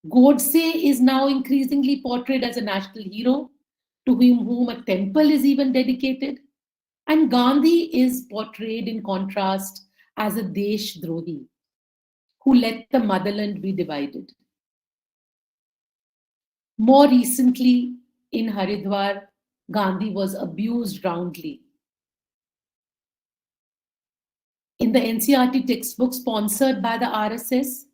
Godse is now increasingly portrayed as a national hero to whom a temple is even dedicated. And Gandhi is portrayed in contrast as a Deshdrohi who let the motherland be divided. More recently, in Haridwar, Gandhi was abused roundly. In the NCERT textbook sponsored by the RSS,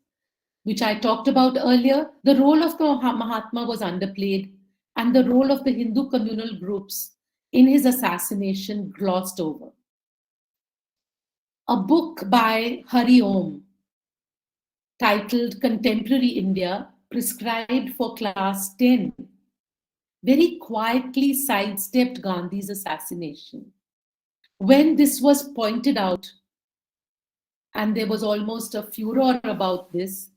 which I talked about earlier, the role of the Mahatma was underplayed and the role of the Hindu communal groups in his assassination glossed over. A book by Hari Om titled Contemporary India, prescribed for class 10, very quietly sidestepped Gandhi's assassination. When this was pointed out, and there was almost a furor about this,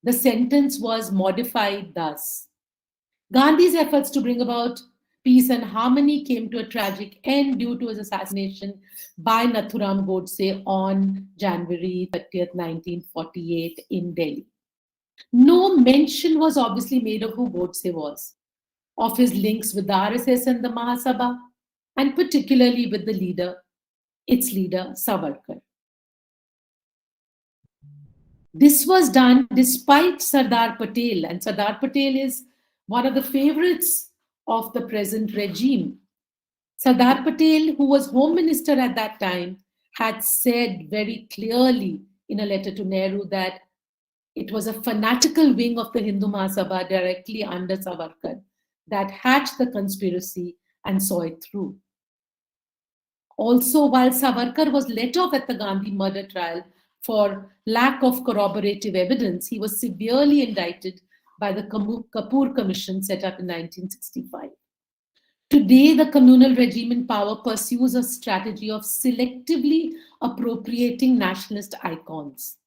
the sentence was modified thus. Gandhi's efforts to bring about peace and harmony came to a tragic end due to his assassination by Nathuram Godse on January 30th, 1948 in Delhi. No mention was obviously made of who Godse was, of his links with the RSS and the Mahasabha, and particularly with the leader, its leader, Savarkar. This was done despite Sardar Patel, and Sardar Patel is one of the favorites of the present regime. Sardar Patel, who was Home Minister at that time, had said very clearly in a letter to Nehru that it was a fanatical wing of the Hindu Mahasabha directly under Savarkar that hatched the conspiracy and saw it through. Also, while Savarkar was let off at the Gandhi murder trial for lack of corroborative evidence, he was severely indicted by the Kapoor Commission set up in 1965. Today, the communal regime in power pursues a strategy of selectively appropriating nationalist icons.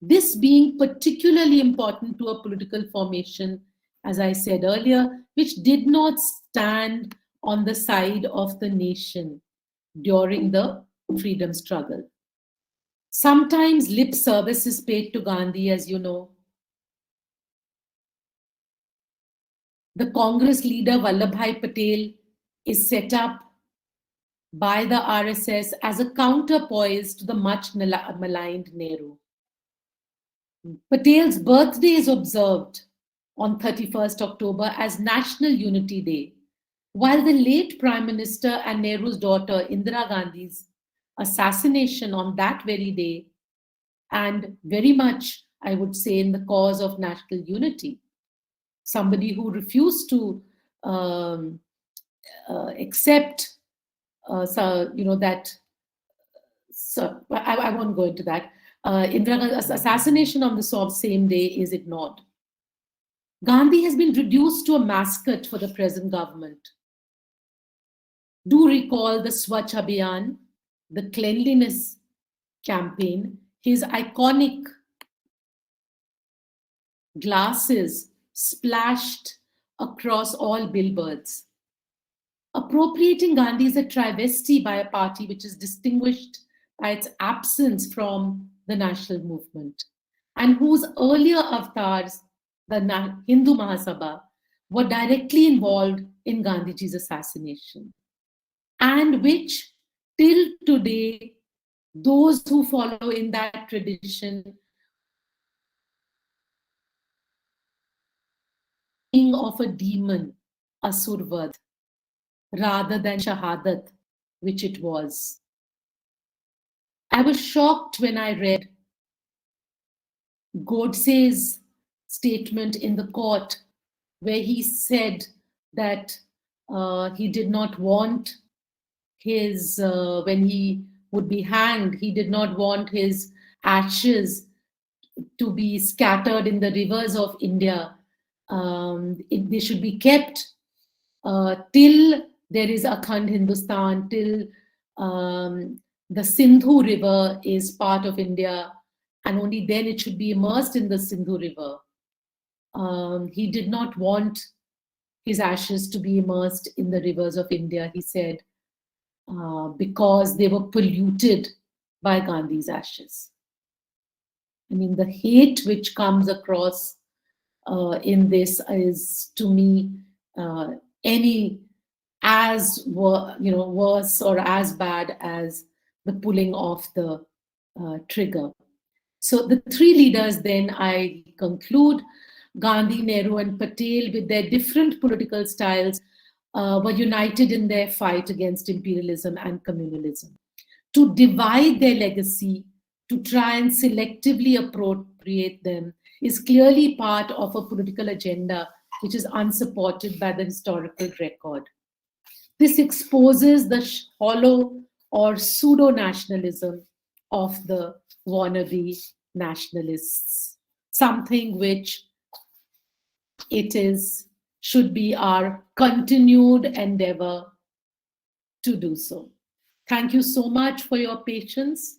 This being particularly important to a political formation, as I said earlier, which did not stand on the side of the nation during the freedom struggle. Sometimes lip service is paid to Gandhi, as you know. The Congress leader Vallabhbhai Patel is set up by the RSS as a counterpoise to the much maligned Nehru. Patel's birthday is observed on 31st October as National Unity Day, while the late Prime Minister and Nehru's daughter Indira Gandhi's assassination on that very day, and very much, I would say, in the cause of national unity. Somebody who refused to accept, that. So I won't go into that. Indira Gandhi's assassination on the same day is ignored. Gandhi has been reduced to a mascot for the present government. Do recall the Swachh Abhiyan, the cleanliness campaign, his iconic glasses splashed across all billboards. Appropriating Gandhi is a travesty by a party which is distinguished by its absence from the national movement, and whose earlier avatars, the Hindu Mahasabha, were directly involved in Gandhiji's assassination, and which till today, those who follow in that tradition of a demon, Asurvad, rather than Shahadat, which it was. I was shocked when I read Godse's statement in the court, where he said that He did not want his, when he would be hanged, he did not want his ashes to be scattered in the rivers of India. They should be kept till there is Akhand Hindustan, till the Sindhu River is part of India, and only then it should be immersed in the Sindhu River. He did not want his ashes to be immersed in the rivers of India, he said, because they were polluted by Gandhi's ashes. I mean, the hate which comes across in this is, to me, any as worse or as bad as the pulling of the trigger. So the three leaders, then I conclude, Gandhi, Nehru, and Patel, with their different political styles, were united in their fight against imperialism and communalism. To divide their legacy, to try and selectively appropriate them, is clearly part of a political agenda which is unsupported by the historical record. This exposes the hollow or pseudo-nationalism of the wannabe nationalists, something which should be our continued endeavor to do so. Thank you so much for your patience,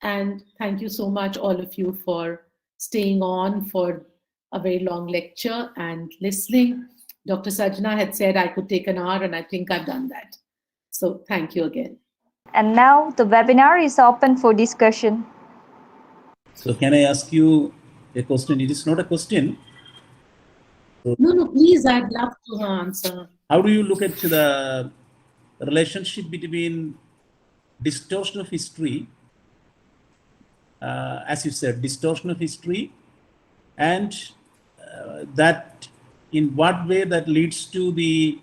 and thank you so much, all of you, for staying on for a very long lecture and listening. Dr. Sajna had said I could take an hour, and I think I've done that. So thank you again. And now the webinar is open for discussion. So can I ask you a question? It is not a question. So, no, please, I'd love to answer. How do you look at the relationship between distortion of history, as you said, distortion of history, and that in what way that leads to the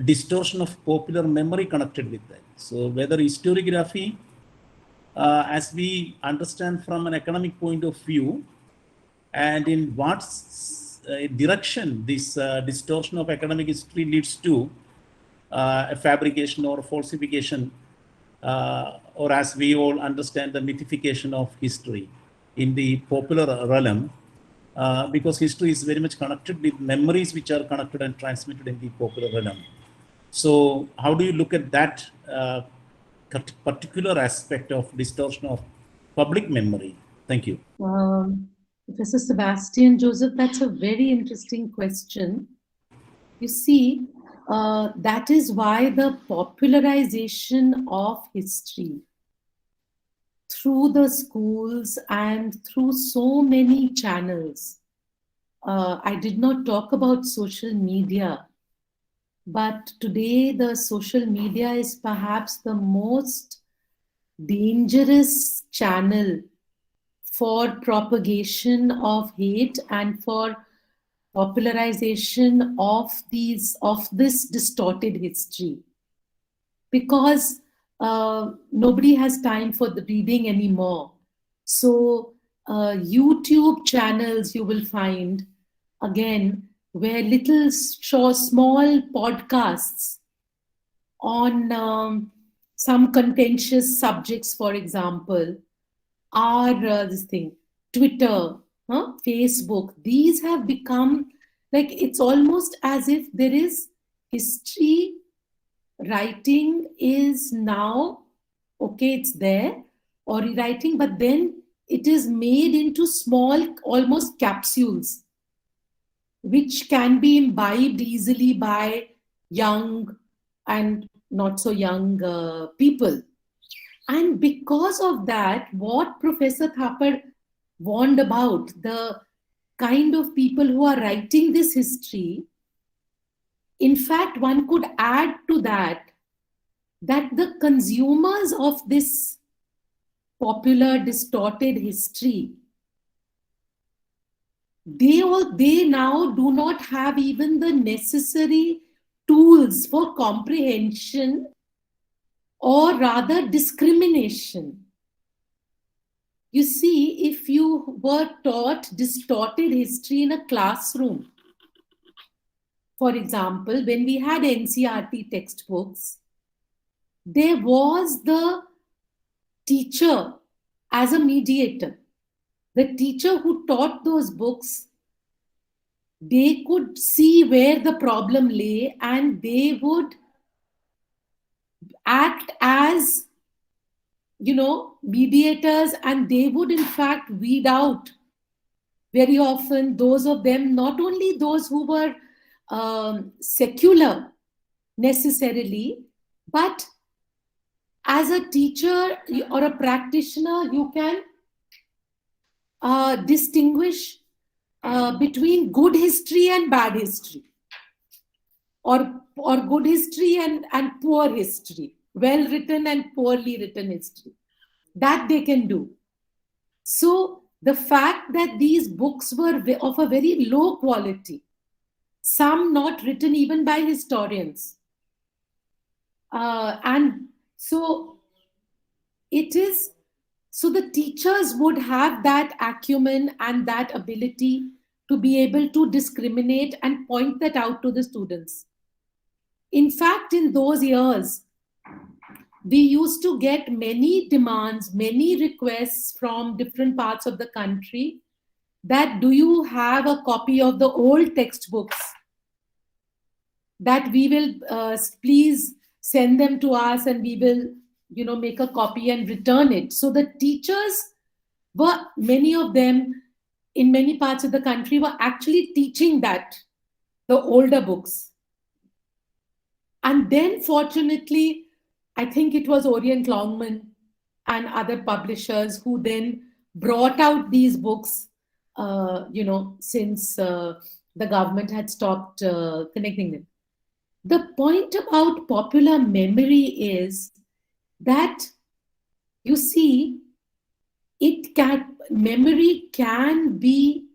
distortion of popular memory connected with that? So whether historiography, as we understand from an economic point of view, and in what direction this distortion of academic history leads to a fabrication or falsification, or as we all understand, the mythification of history in the popular realm, because history is very much connected with memories which are connected and transmitted in the popular realm. So how do you look at that particular aspect of distortion of public memory? Thank you. Professor Sebastian Joseph, that's a very interesting question. You see, that is why the popularization of history through the schools and through so many channels. I did not talk about social media, but today the social media is perhaps the most dangerous channel for propagation of hate and for popularization of this distorted history, because nobody has time for the reading anymore. So YouTube channels you will find, again, where little small podcasts on some contentious subjects, for example, are Twitter, Facebook. These have become like, it's almost as if there is history writing is now, okay, it's there, or rewriting, but then it is made into small, almost capsules, which can be imbibed easily by young and not so young people. And because of that, what Professor Thapar warned about, the kind of people who are writing this history, in fact, one could add to that the consumers of this popular distorted history, they now do not have even the necessary tools for comprehension, or rather discrimination. You see, if you were taught distorted history in a classroom, For example, when we had NCERT textbooks, there was the teacher as a mediator. The teacher who taught those books, they could see where the problem lay and they would act as, mediators, and they would in fact weed out very often those of them, not only those who were secular necessarily, but as a teacher or a practitioner, you can distinguish between good history and bad history, or good history and poor history, well written and poorly written history. That they can do. So the fact that these books were of a very low quality, some not written even by historians, and so it is, so the teachers would have that acumen and that ability to be able to discriminate and point that out to the students. In fact, in those years, we used to get many demands, many requests from different parts of the country that, do you have a copy of the old textbooks? That we will please send them to us and we will, make a copy and return it. So the teachers were, many of them in many parts of the country, were actually teaching that, the older books. And then fortunately, I think it was Orient Longman and other publishers who then brought out these books, since the government had stopped connecting them. The point about popular memory is that, you see, memory can be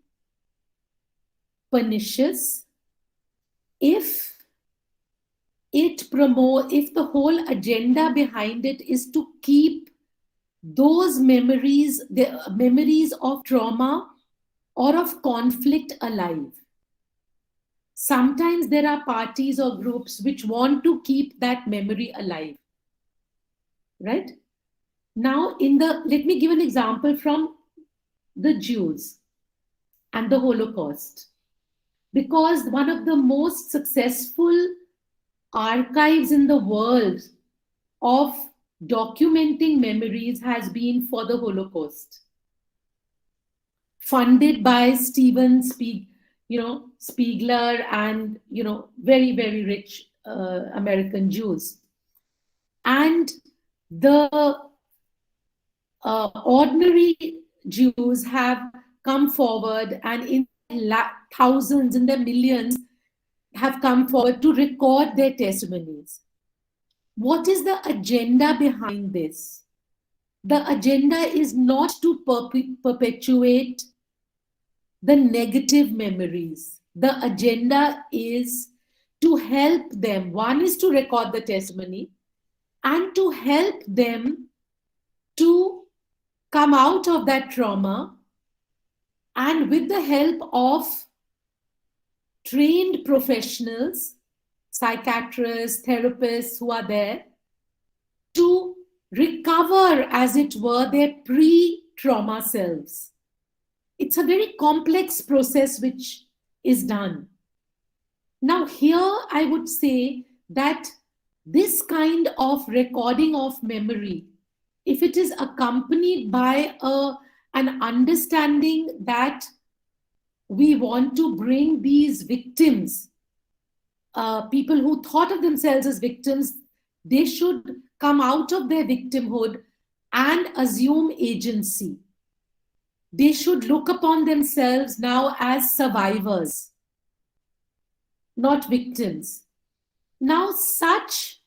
pernicious if the whole agenda behind it is to keep those memories, the memories of trauma or of conflict, alive. Sometimes there are parties or groups which want to keep that memory alive, right? Now, let me give an example from the Jews and the Holocaust, because one of the most successful archives in the world of documenting memories has been for the Holocaust, funded by Steven Spiegler and very, very rich American Jews. And the ordinary Jews have come forward, and in thousands, in the millions, have come forward to record their testimonies. What is the agenda behind this? The agenda is not to perpetuate the negative memories. The agenda is to help them. One is to record the testimony and to help them to come out of that trauma, and with the help of trained professionals, psychiatrists, therapists who are there, to recover, as it were, their pre-trauma selves. It's a very complex process which is done. Now here I would say that this kind of recording of memory, if it is accompanied by an understanding that we want to bring these victims, people who thought of themselves as victims, they should come out of their victimhood and assume agency. They should look upon themselves now as survivors, not victims. Now, such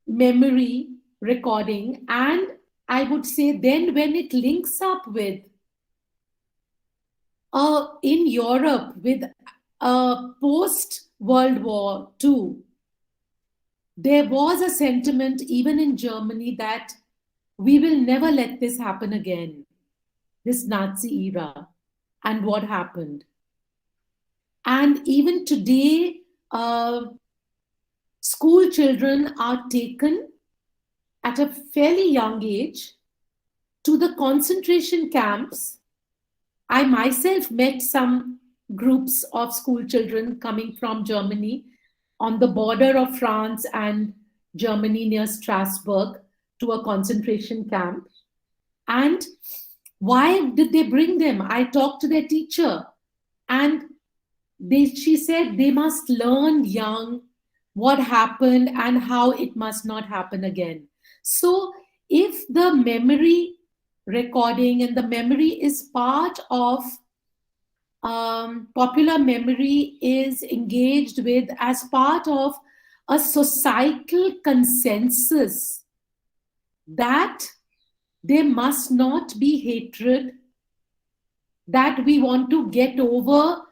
memory recording, and I would say then when it links up with in Europe with post-World War II, there was a sentiment even in Germany that we will never let this happen again, this Nazi era and what happened. And even today, school children are taken at a fairly young age to the concentration camps. I myself met some groups of school children coming from Germany on the border of France and Germany near Strasbourg to a concentration camp. And why did they bring them? I talked to their teacher, and she said they must learn young what happened and how it must not happen again. So if the memory recording and the memory is part of popular memory is engaged with as part of a societal consensus that there must not be hatred, that we want to get over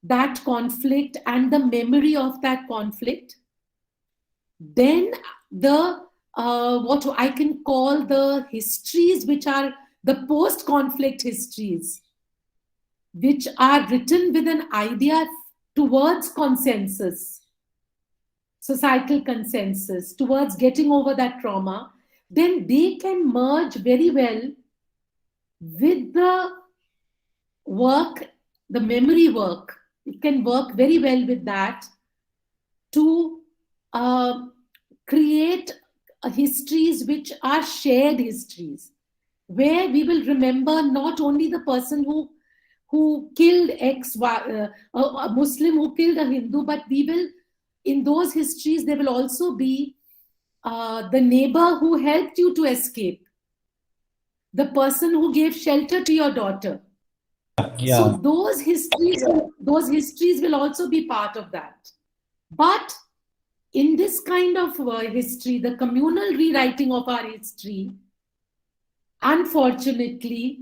that conflict and the memory of that conflict, then the what I can call the histories, which are the post-conflict histories, which are written with an idea towards consensus, societal consensus, towards getting over that trauma, then they can merge very well with the work, the memory work. It can work very well with that to create histories which are shared histories, where we will remember not only the person who killed a Muslim who killed a Hindu, but we will, in those histories, there will also be the neighbor who helped you to escape, the person who gave shelter to your daughter. Yeah. So those histories will also be part of that. But in this kind of history, the communal rewriting of our history, unfortunately,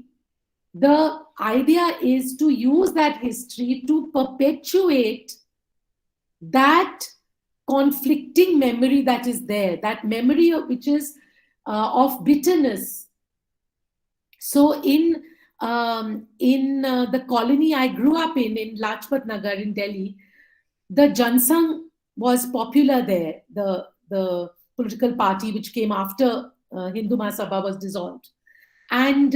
the idea is to use that history to perpetuate that conflicting memory that is there, that memory which is of bitterness. So in the colony I grew up in Lajpat Nagar in Delhi, the Jansangh was popular there, the political party which came after Hindu Mahasabha was dissolved. And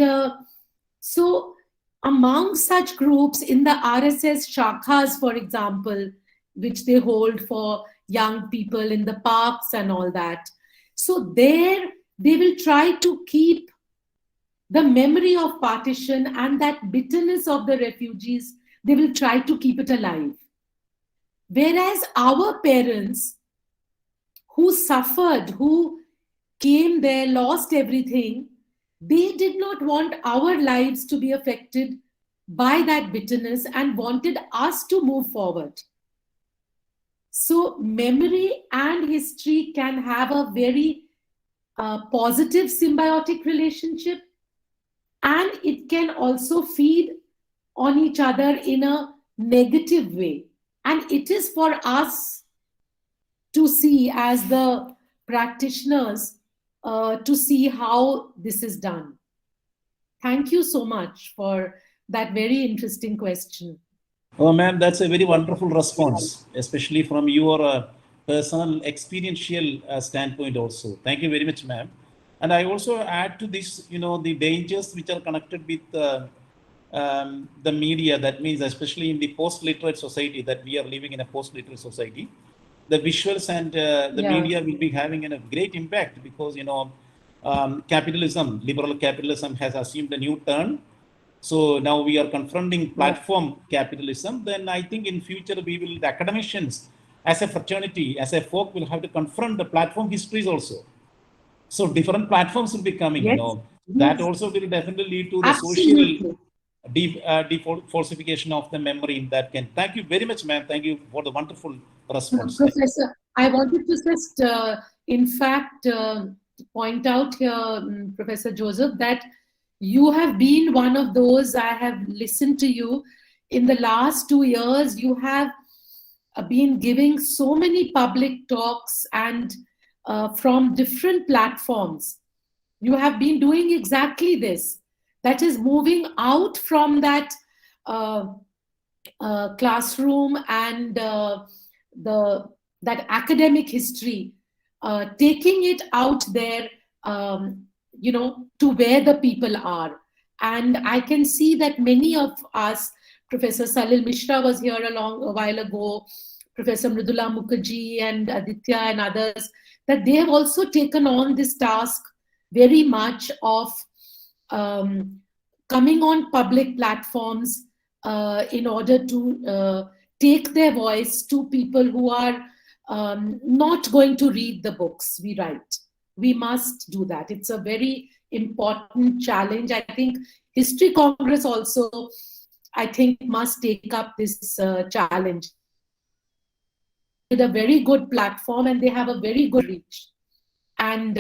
so among such groups in the RSS shakhas, for example, which they hold for young people in the parks and all that, so there they will try to keep the memory of partition and that bitterness of the refugees, they will try to keep it alive. Whereas our parents who suffered, who came there, lost everything, they did not want our lives to be affected by that bitterness and wanted us to move forward. So memory and history can have a very positive symbiotic relationship, and it can also feed on each other in a negative way. And it is for us to see, as the practitioners, to see how this is done. Thank you so much for that very interesting question. Oh, ma'am, that's a very wonderful response, especially from your personal experiential standpoint also. Thank you very much, ma'am. And I also add to this, the dangers which are connected with the media. That means, especially in the post-literate society, that we are living in a post-literate society, the visuals and the media will be having a great impact because, capitalism, liberal capitalism has assumed a new turn. So now we are confronting platform capitalism. Then I think in future the academicians as a fraternity, as a folk will have to confront the platform histories also. So different platforms will be coming, that also will definitely lead to the social falsification of the memory in that can. Thank you very much, ma'am. Thank you for the wonderful response. Professor, I wanted to just, in fact, point out here, Professor Joseph, that you have been one of those, I have listened to you in the last 2 years, you have been giving so many public talks and from different platforms. You have been doing exactly this. That is moving out from that classroom and that academic history, taking it out there, to where the people are. And I can see that many of us, Professor Salil Mishra was here a while ago, Professor Mridula Mukherjee and Aditya and others, that they have also taken on this task very much of coming on public platforms in order to take their voice to people who are not going to read the books we write. We must do that. It's a very important challenge. I think History Congress also, I think, must take up this challenge. It's a very good platform and they have a very good reach. And,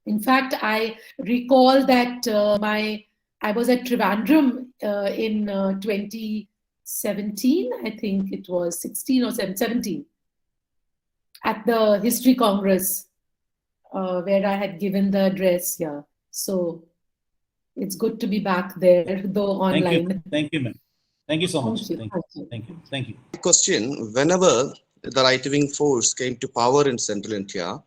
in fact, I recall that I was at Trivandrum in 2017, I think it was 16 or 17, at the History Congress, where I had given the address here. So it's good to be back there, though online. Thank you, ma'am. Thank you so much. Thank you. Question: whenever the right-wing force came to power in Central India,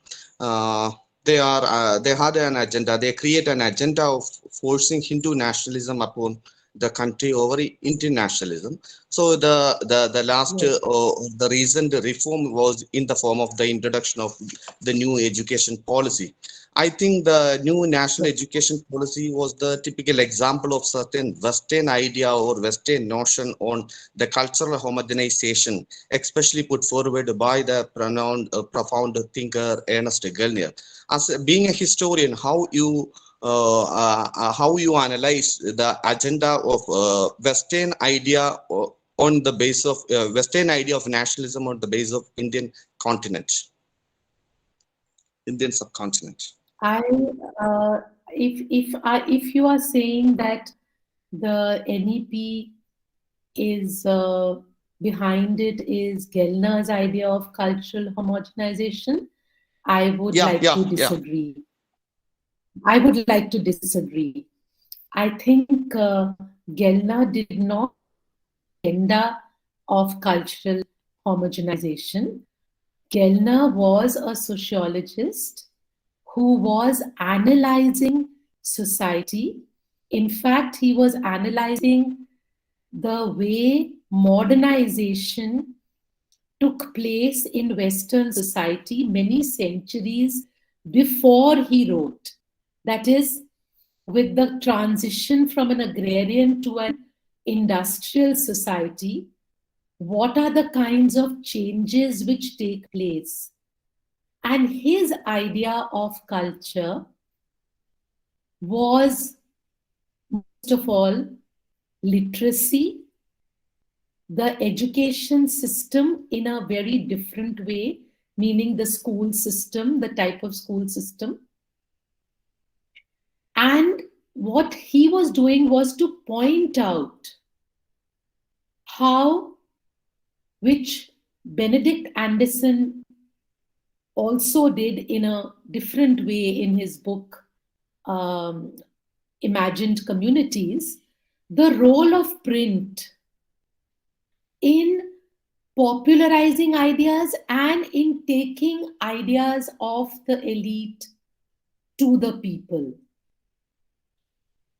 they had an agenda. They create an agenda of forcing Hindu nationalism upon the country over Indian nationalism. So the last the recent reform was in the form of the introduction of the new education policy. I think the new national education policy was the typical example of certain Western idea or Western notion on the cultural homogenization, especially put forward by the profound thinker Ernest Gellner. As being a historian, how you analyze the agenda of Western idea on the base of Western idea of nationalism on the base of Indian subcontinent? If you are saying that the NEP is behind it is Gellner's idea of cultural homogenization, I would like to disagree. I would like to disagree. I think Gellner did not agenda of cultural homogenization. Gellner was a sociologist who was analyzing society. In fact, he was analyzing the way modernization took place in Western society many centuries before he wrote. That is, with the transition from an agrarian to an industrial society, what are the kinds of changes which take place? And his idea of culture was, most of all, literacy, the education system in a very different way, meaning the school system, the type of school system. And what he was doing was to point out how, which Benedict Anderson also did in a different way in his book, Imagined Communities, the role of print in popularizing ideas and in taking ideas of the elite to the people.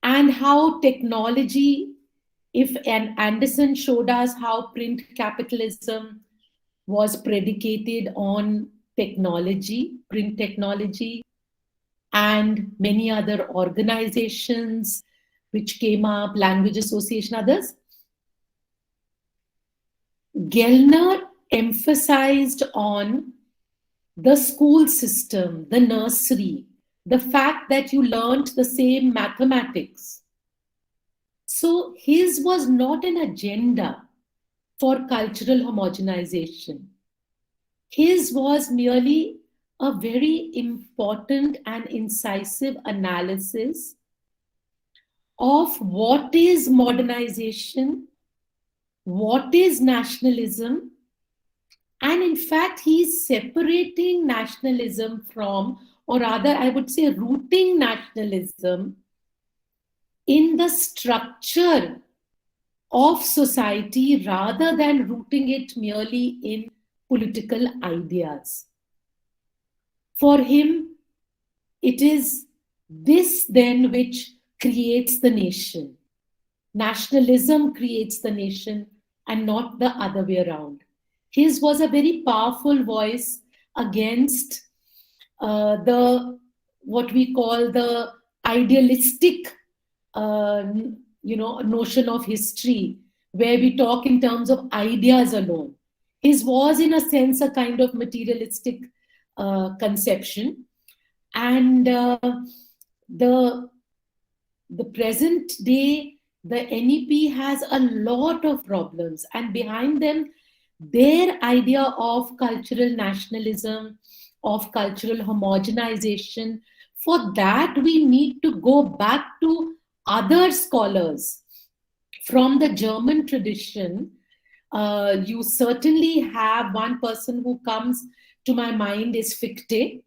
And how technology, and Anderson showed us how print capitalism was predicated on technology, print technology, and many other organizations which came up, Language Association, others. Gellner emphasized on the school system, the nursery, the fact that you learned the same mathematics. So his was not an agenda for cultural homogenization. His was merely a very important and incisive analysis of what is modernization, what is nationalism, and in fact, he's separating nationalism from, or rather, I would say, rooting nationalism in the structure of society rather than rooting it merely in political ideas. For him, it is this then which creates the nation. Nationalism creates the nation and not the other way around. His was a very powerful voice against what we call the idealistic notion of history, where we talk in terms of ideas alone. His was, in a sense, a kind of materialistic conception. And the present day, the NEP has a lot of problems, and behind them, their idea of cultural nationalism, of cultural homogenization. For that, we need to go back to other scholars from the German tradition. You certainly have one person who comes to my mind is Fichte,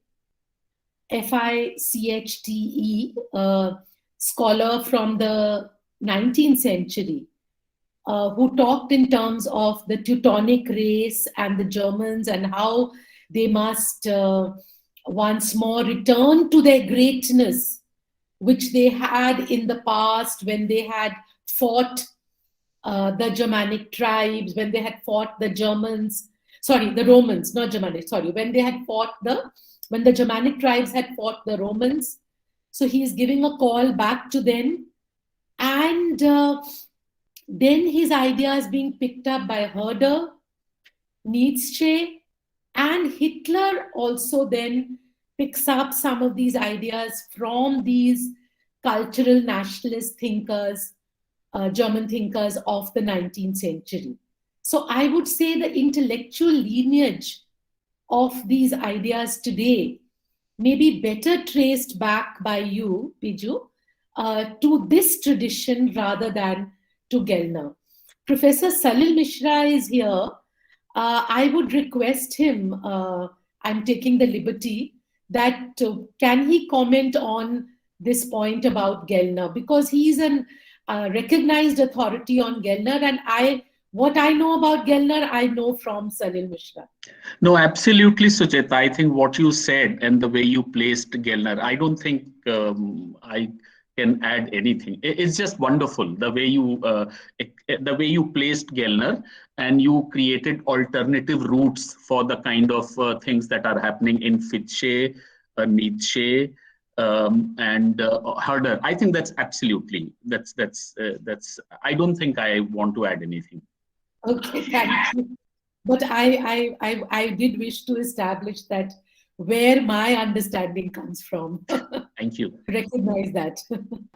Fichte, a scholar from the 19th century, who talked in terms of the Teutonic race and the Germans and how they must once more return to their greatness, which they had in the past when they had fought the Germanic tribes, when they had fought the Romans, when the Germanic tribes had fought the Romans. So he is giving a call back to them. And then his idea is being picked up by Herder, Nietzsche, and Hitler also then picks up some of these ideas from these cultural nationalist thinkers, German thinkers of the 19th century. So I would say the intellectual lineage of these ideas today may be better traced back by you, Biju, to this tradition rather than to Gellner. Professor Salil Mishra is here. I would request him, I'm taking the liberty, that can he comment on this point about Gellner, because he's a recognized authority on Gellner, and what I know about Gellner, I know from Salil Mishra. No, absolutely, Suchetha. I think what you said and the way you placed Gellner, I don't think I can add anything. It's just wonderful the way you placed Gellner, and you created alternative routes for the kind of things that are happening in Fichte, Nietzsche, and Herder. I think that's absolutely that's. I don't think I want to add anything. Okay, thank you. But I did wish to establish that where my understanding comes from. Thank you. Recognize that.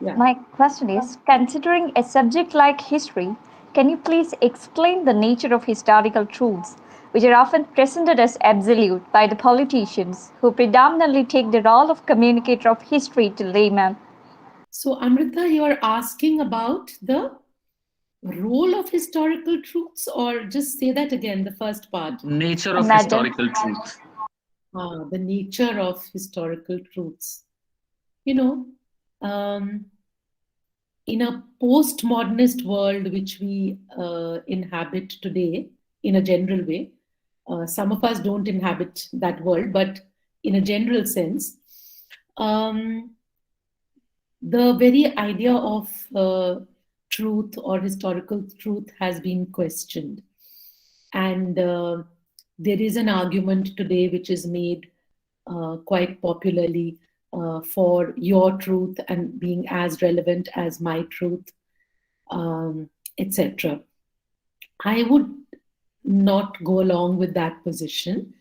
Yeah. My question is, considering a subject like history, can you please explain the nature of historical truths, which are often presented as absolute by the politicians who predominantly take the role of communicator of history to laymen? So, Amrita, you are asking about the role of historical truths, or just say that again, the first part? Nature of Mahajan. historical truth. The nature of historical truths. You know, in a postmodernist world which we inhabit today, in a general way, some of us don't inhabit that world, but in a general sense, the very idea of truth or historical truth has been questioned. And there is an argument today which is made quite popularly for your truth and being as relevant as my truth, etc. I would not go along with that position.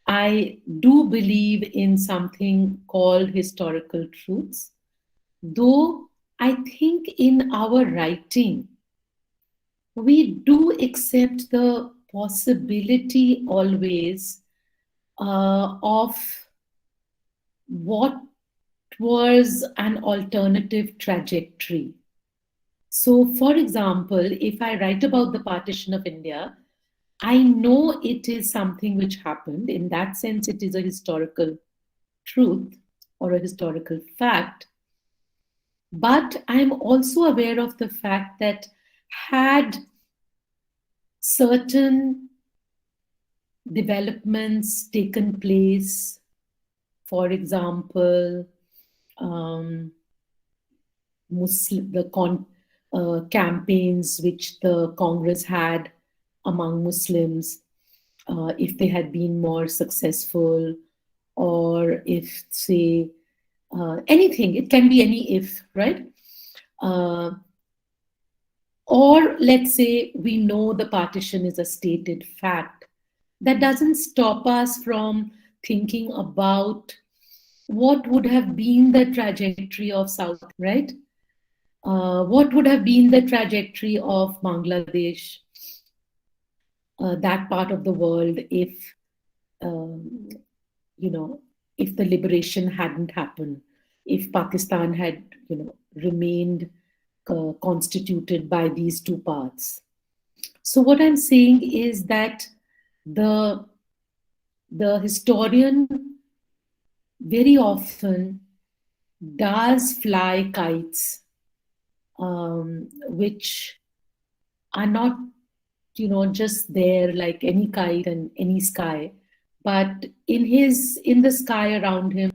I do believe in something called historical truths, though I think in our writing, we do accept the possibility always of what was an alternative trajectory. So, for example, if I write about the partition of India, I know it is something which happened. In that sense, it is a historical truth or a historical fact. But I'm also aware of the fact that had certain developments taken place. For example, campaigns which the Congress had among Muslims, if they had been more successful, or if, say, anything, it can be any if, right? Or let's say we know the partition is a stated fact. That doesn't stop us from thinking about what would have been the trajectory of South, right? What would have been the trajectory of Bangladesh, that part of the world, if, if the liberation hadn't happened, if Pakistan had, remained constituted by these two parts. So what I'm saying is that the historian very often does fly kites, which are not, just there like any kite and any sky, but in the sky around him,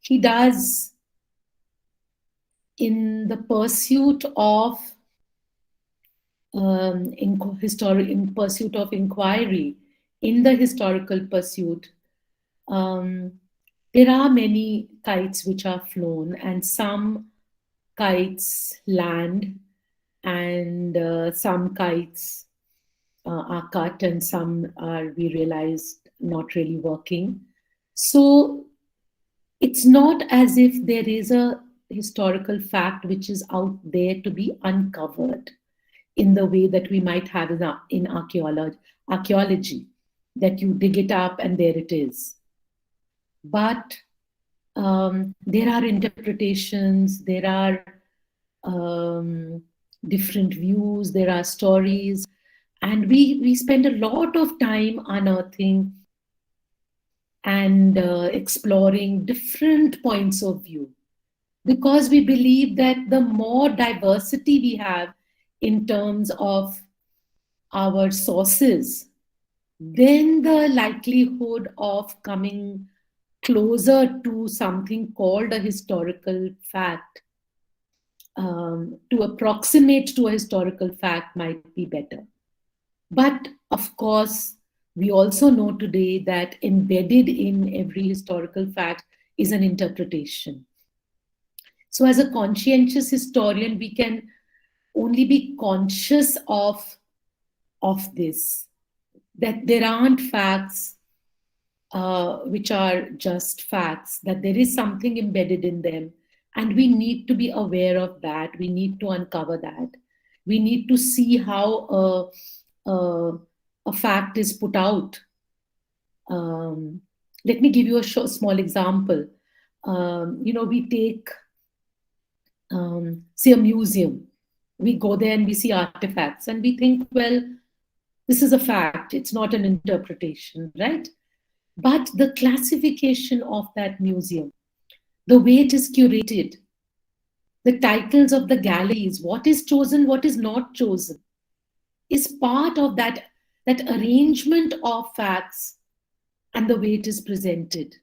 he does, in the pursuit of in pursuit of inquiry, in the historical pursuit, there are many kites which are flown, and some kites land, and some kites are cut, and some are, we realized, not really working. So it's not as if there is a historical fact which is out there to be uncovered in the way that we might have in archaeology, that you dig it up and there it is. But there are interpretations, there are different views, there are stories, and we spend a lot of time unearthing and exploring different points of view, because we believe that the more diversity we have in terms of our sources, then the likelihood of coming closer to something called a historical fact, to approximate to a historical fact, might be better. But of course, we also know today that embedded in every historical fact is an interpretation. So as a conscientious historian, we can only be conscious of this, that there aren't facts which are just facts, that there is something embedded in them, and we need to be aware of that. We need to uncover that. We need to see how a fact is put out. Let me give you a small example. We take, say, a museum. We go there and we see artifacts and we think, well, this is a fact. It's not an interpretation, right? But the classification of that museum, the way it is curated, the titles of the galleries, what is chosen, what is not chosen, is part of that arrangement of facts and the way it is presented.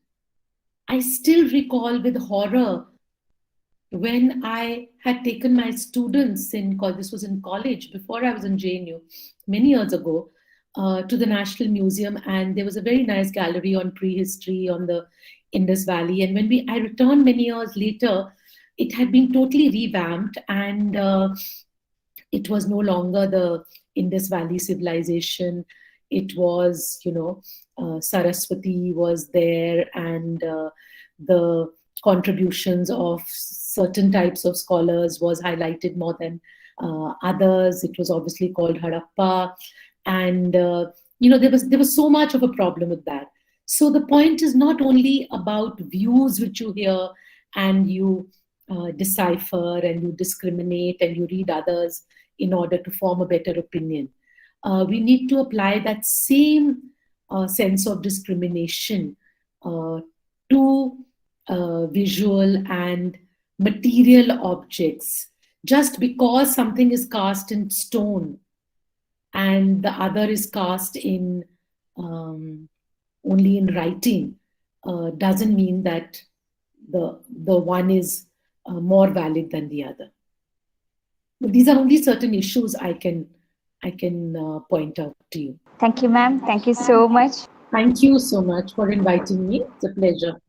I still recall with horror when I had taken my students this was in college, before I was in JNU, many years ago, to the National Museum, and there was a very nice gallery on prehistory on the Indus Valley. And when I returned many years later, it had been totally revamped, and it was no longer the Indus Valley civilization. It was, Saraswati was there, and the contributions of certain types of scholars was highlighted more than others. It was obviously called Harappa, and there was so much of a problem with that. So the point is not only about views which you hear and you decipher and you discriminate and you read others in order to form a better opinion. We need to apply that same sense of discrimination to visual and material objects. just because something is cast in stone and the other is cast in only in writing, doesn't mean that the one is more valid than the other. But these are only certain issues I can point out to you. Thank you, ma'am. Thank you so much. Thank you so much for inviting me. It's a pleasure.